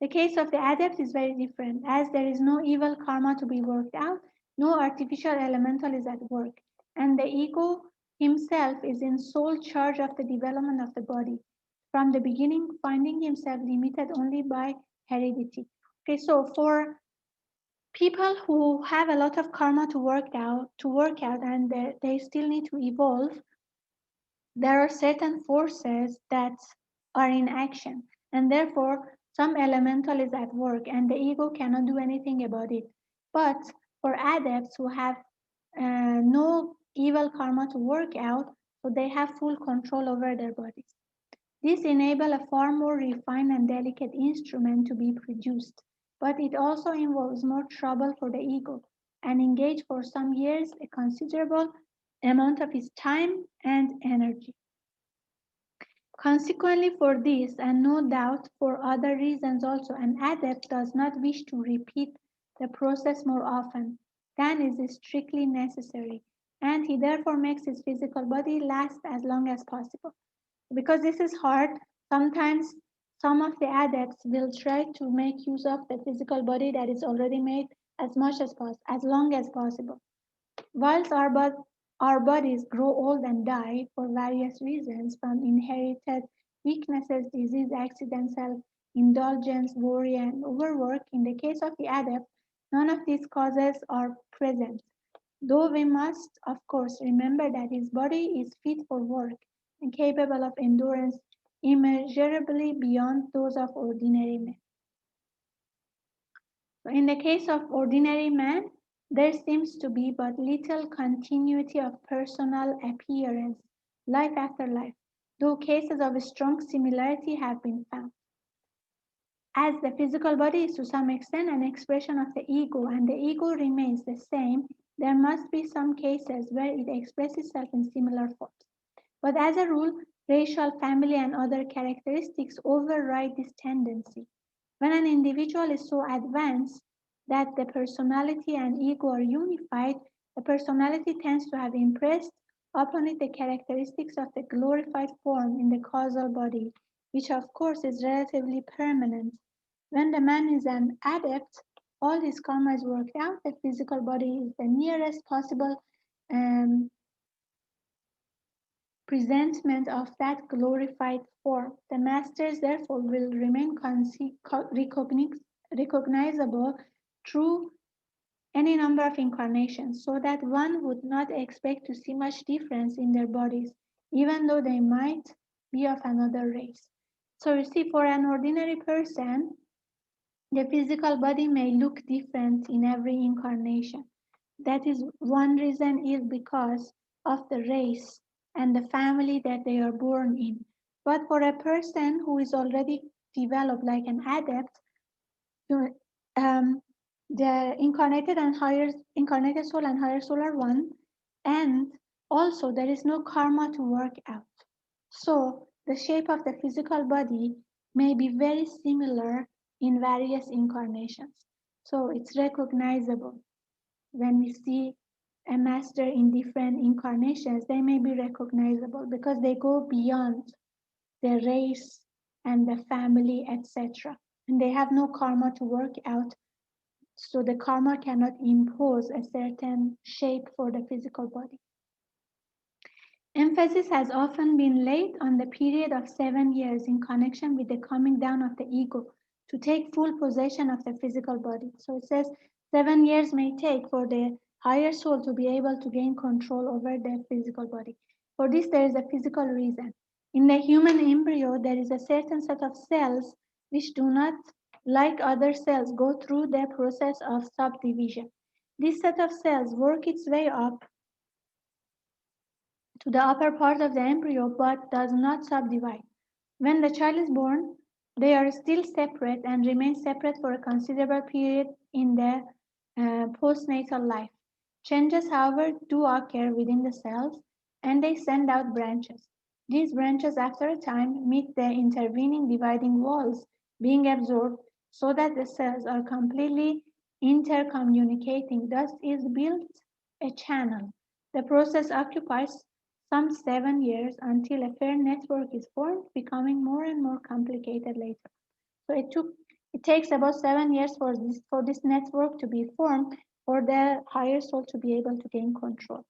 The case of the adept is very different, as there is no evil karma to be worked out, no artificial elemental is at work, and the ego himself is in sole charge of the development of the body, from the beginning finding himself limited only by heredity. Okay, so for People who have a lot of karma to work out and they still need to evolve, there are certain forces that are in action, and therefore some elemental is at work, and the ego cannot do anything about it. But for adepts who have no evil karma to work out, so they have full control over their bodies. This enables a far more refined and delicate instrument to be produced, but it also involves more trouble for the ego and engage for some years a considerable amount of his time and energy. Consequently, for this, and no doubt for other reasons also, an adept does not wish to repeat the process more often than is strictly necessary, and he therefore makes his physical body last as long as possible. Because this is hard, sometimes some of the adepts will try to make use of the physical body that is already made as much as possible, as long as possible. Whilst our bodies grow old and die for various reasons, from inherited weaknesses, disease, accidents, self-indulgence, worry, and overwork, in the case of the adept, none of these causes are present. Though we must, of course, remember that his body is fit for work and capable of endurance immeasurably beyond those of ordinary men. So in the case of ordinary man, there seems to be but little continuity of personal appearance, life after life, though cases of strong similarity have been found. As the physical body is to some extent an expression of the ego, and the ego remains the same, there must be some cases where it expresses itself in similar forms. But as a rule, racial, family, and other characteristics override this tendency. When an individual is so advanced that the personality and ego are unified, the personality tends to have impressed upon it the characteristics of the glorified form in the causal body, which of course is relatively permanent. When the man is an adept, all his karma is worked out, the physical body is the nearest possible um, presentment of that glorified form. The masters therefore will remain recognizable through any number of incarnations, so that one would not expect to see much difference in their bodies, even though they might be of another race. So you see, for an ordinary person, the physical body may look different in every incarnation. That is one reason is because of the race and the family that they are born in. But for a person who is already developed like an adept, you- um, the incarnated soul and higher soul are one, and also there is no karma to work out. So the shape of the physical body may be very similar in various incarnations. So it's recognizable. When we see a master in different incarnations, they may be recognizable because they go beyond the race and the family, etc. And they have no karma to work out, so the karma cannot impose a certain shape for the physical body. Emphasis has often been laid on the period of 7 years in connection with the coming down of the ego to take full possession of the physical body. So it says 7 years may take for the higher soul to be able to gain control over their physical body. For this, there is a physical reason. In the human embryo, there is a certain set of cells which do not, like other cells, go through the process of subdivision. This set of cells work its way up to the upper part of the embryo but does not subdivide. When the child is born, they are still separate and remain separate for a considerable period in their postnatal life. Changes, however, do occur within the cells and they send out branches. These branches, after a time, meet the intervening dividing walls, being absorbed so that the cells are completely intercommunicating. Thus is built a channel. The process occupies some 7 years until a fair network is formed, becoming more and more complicated later. So it takes about 7 years for this network to be formed for the higher soul to be able to gain control.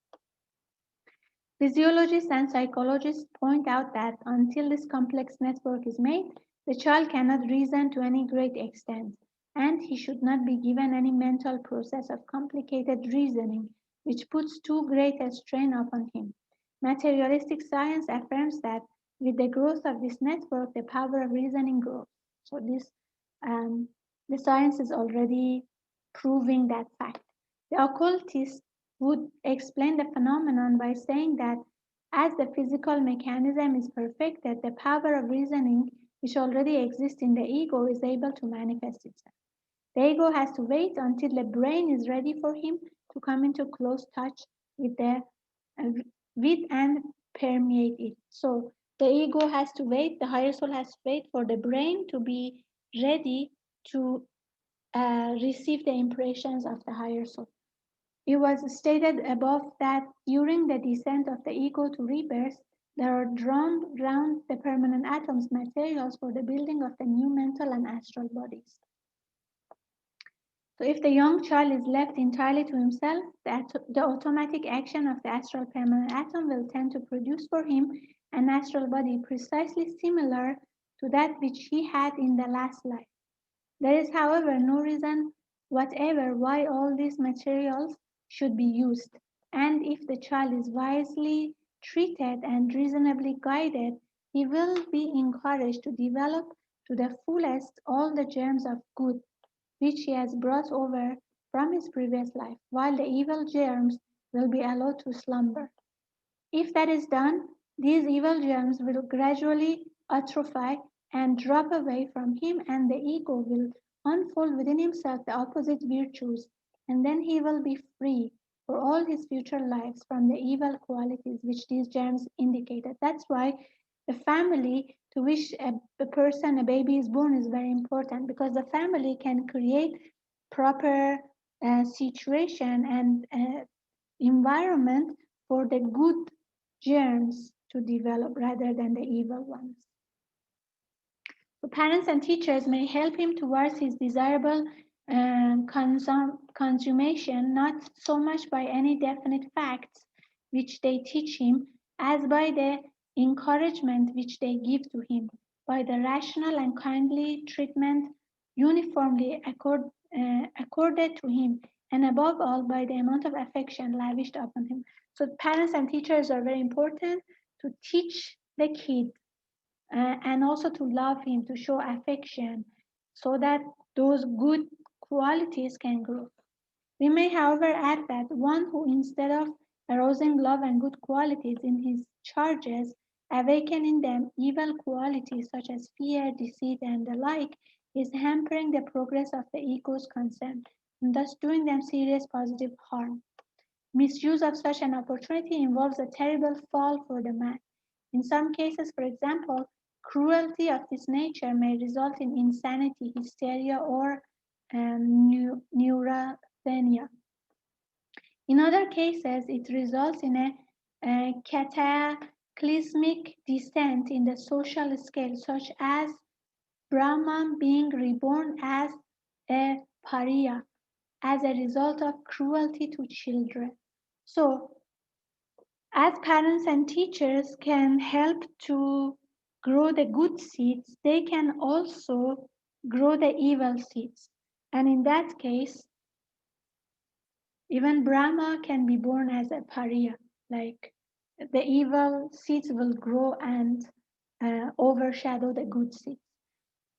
Physiologists and psychologists point out that until this complex network is made, the child cannot reason to any great extent. and he should not be given any mental process of complicated reasoning, which puts too great a strain upon him. Materialistic science affirms that with the growth of this network, the power of reasoning grows. So um, the science is already proving that fact. The occultist would explain the phenomenon by saying that as the physical mechanism is perfected, the power of reasoning which already exists in the ego is able to manifest itself. The ego has to wait until the brain is ready for him to come into close touch with uh, and permeate it. So the ego has to wait, the higher soul has to wait for the brain to be ready to receive the impressions of the higher soul. It was stated above that during the descent of the ego to rebirth, there are drawn round the permanent atoms materials for the building of the new mental and astral bodies. So if the young child is left entirely to himself, the automatic action of the astral permanent atom will tend to produce for him an astral body precisely similar to that which he had in the last life. There is, however, no reason whatever why all these materials should be used, and if the child is wisely treated and reasonably guided, he will be encouraged to develop to the fullest all the germs of good which he has brought over from his previous life, while the evil germs will be allowed to slumber. If that is done, these evil germs will gradually atrophy and drop away from him, and the ego will unfold within himself the opposite virtues, and then he will be free for all his future lives from the evil qualities which these germs indicated. That's why the family to which a person, a baby is born is very important because the family can create proper situation and environment for the good germs to develop rather than the evil ones. So parents and teachers may help him towards his desirable consummation, not so much by any definite facts which they teach him, as by the encouragement which they give to him, by the rational and kindly treatment uniformly accorded to him, and above all, by the amount of affection lavished upon him. So parents and teachers are very important to teach the kid and also to love him, to show affection, so that those good qualities can grow. We may, however, add that one who, instead of arousing love and good qualities in his charges, awaken in them evil qualities such as fear, deceit, and the like, is hampering the progress of the ego's concern, and thus doing them serious positive harm. Misuse of such an opportunity involves a terrible fall for the man. In some cases, for example, cruelty of this nature may result in insanity, hysteria, or neurasthenia. In other cases, it results in a cataclysmic descent in the social scale, such as Brahman being reborn as a pariah as a result of cruelty to children. So, as parents and teachers can help to grow the good seeds, they can also grow the evil seeds. And in that case, even Brahma can be born as a pariah, like the evil seeds will grow and overshadow the good seeds.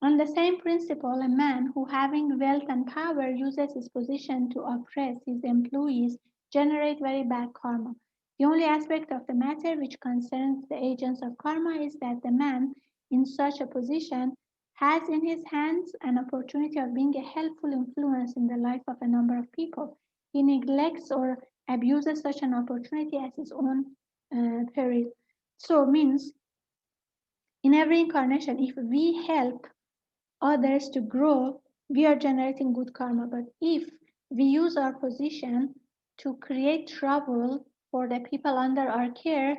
On the same principle, a man who, having wealth and power, uses his position to oppress his employees generate very bad karma. The only aspect of the matter which concerns the agents of karma is that the man in such a position has in his hands an opportunity of being a helpful influence in the life of a number of people. He neglects or abuses such an opportunity at his own peril. So means in every incarnation, if we help others to grow, we are generating good karma. But if we use our position to create trouble for the people under our care,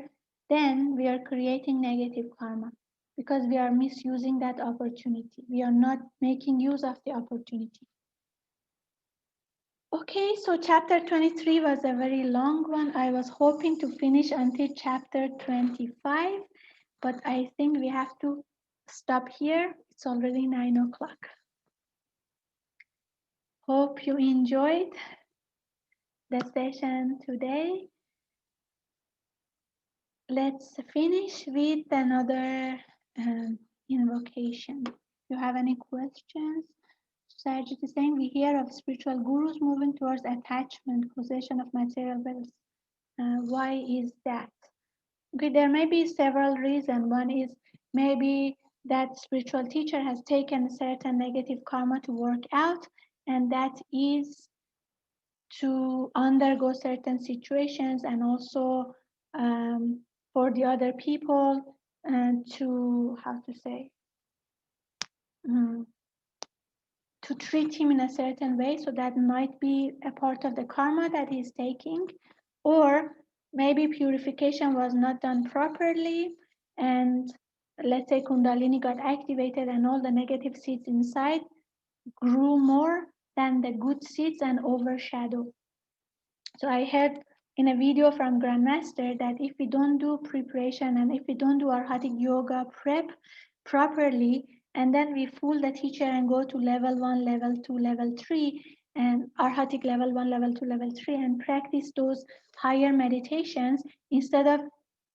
then we are creating negative karma because we are misusing that opportunity. We are not making use of the opportunity. Okay, so chapter 23 was a very long one. I was hoping to finish until chapter 25, but I think we have to stop here. It's already 9 o'clock. Hope you enjoyed the session today. Let's finish with another invocation. If you have any questions, Sajid is saying we hear of spiritual gurus moving towards attachment, possession of material wealth. Why is that? Okay, there may be several reasons. One is maybe that spiritual teacher has taken certain negative karma to work out, and that is to undergo certain situations and also um, for the other people and to, how to say, um, to treat him in a certain way. So that might be a part of the karma that he's taking. Or maybe purification was not done properly, and let's say Kundalini got activated and all the negative seeds inside grew more than the good seeds and overshadowed. So I heard in a video from Grandmaster that if we don't do preparation and if we don't do our Hatha yoga prep properly, and then we fool the teacher and go to level 1, level 2, level 3, and Arhatic level 1, level 2, level 3, and practice those higher meditations, instead of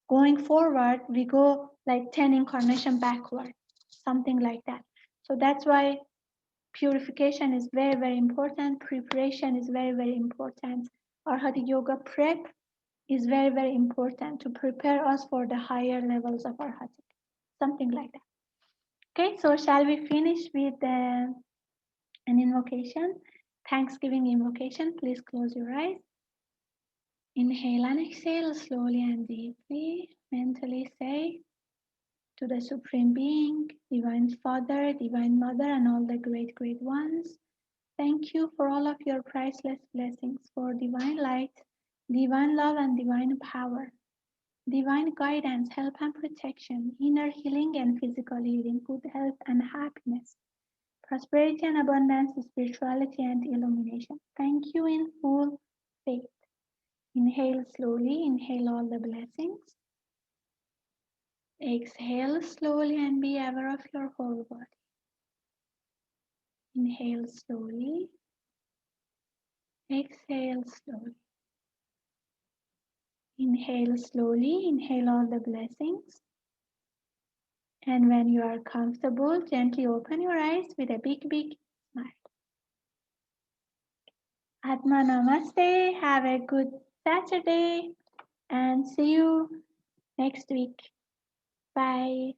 going forward, we go like 10 incarnation backward, something like that. So that's why purification is very, very important. Preparation is very, very important. Our Hatha yoga prep is very, very important to prepare us for the higher levels of our Hatha. Something like that. Okay, so shall we finish with an invocation? Thanksgiving invocation. Please close your eyes. Inhale and exhale slowly and deeply. Mentally say to the Supreme Being, Divine Father, Divine Mother, and all the great, great ones. Thank you for all of your priceless blessings, for divine light, divine love, and divine power, divine guidance, help, and protection, inner healing and physical healing, good health and happiness, prosperity and abundance, spirituality and illumination. Thank you in full faith. Inhale slowly, inhale all the blessings. Exhale slowly and be aware of your whole body. Inhale slowly, exhale slowly. Inhale slowly, inhale all the blessings. And when you are comfortable, gently open your eyes with a big, big smile. Atma Namaste. Have a good Saturday and see you next week. Bye.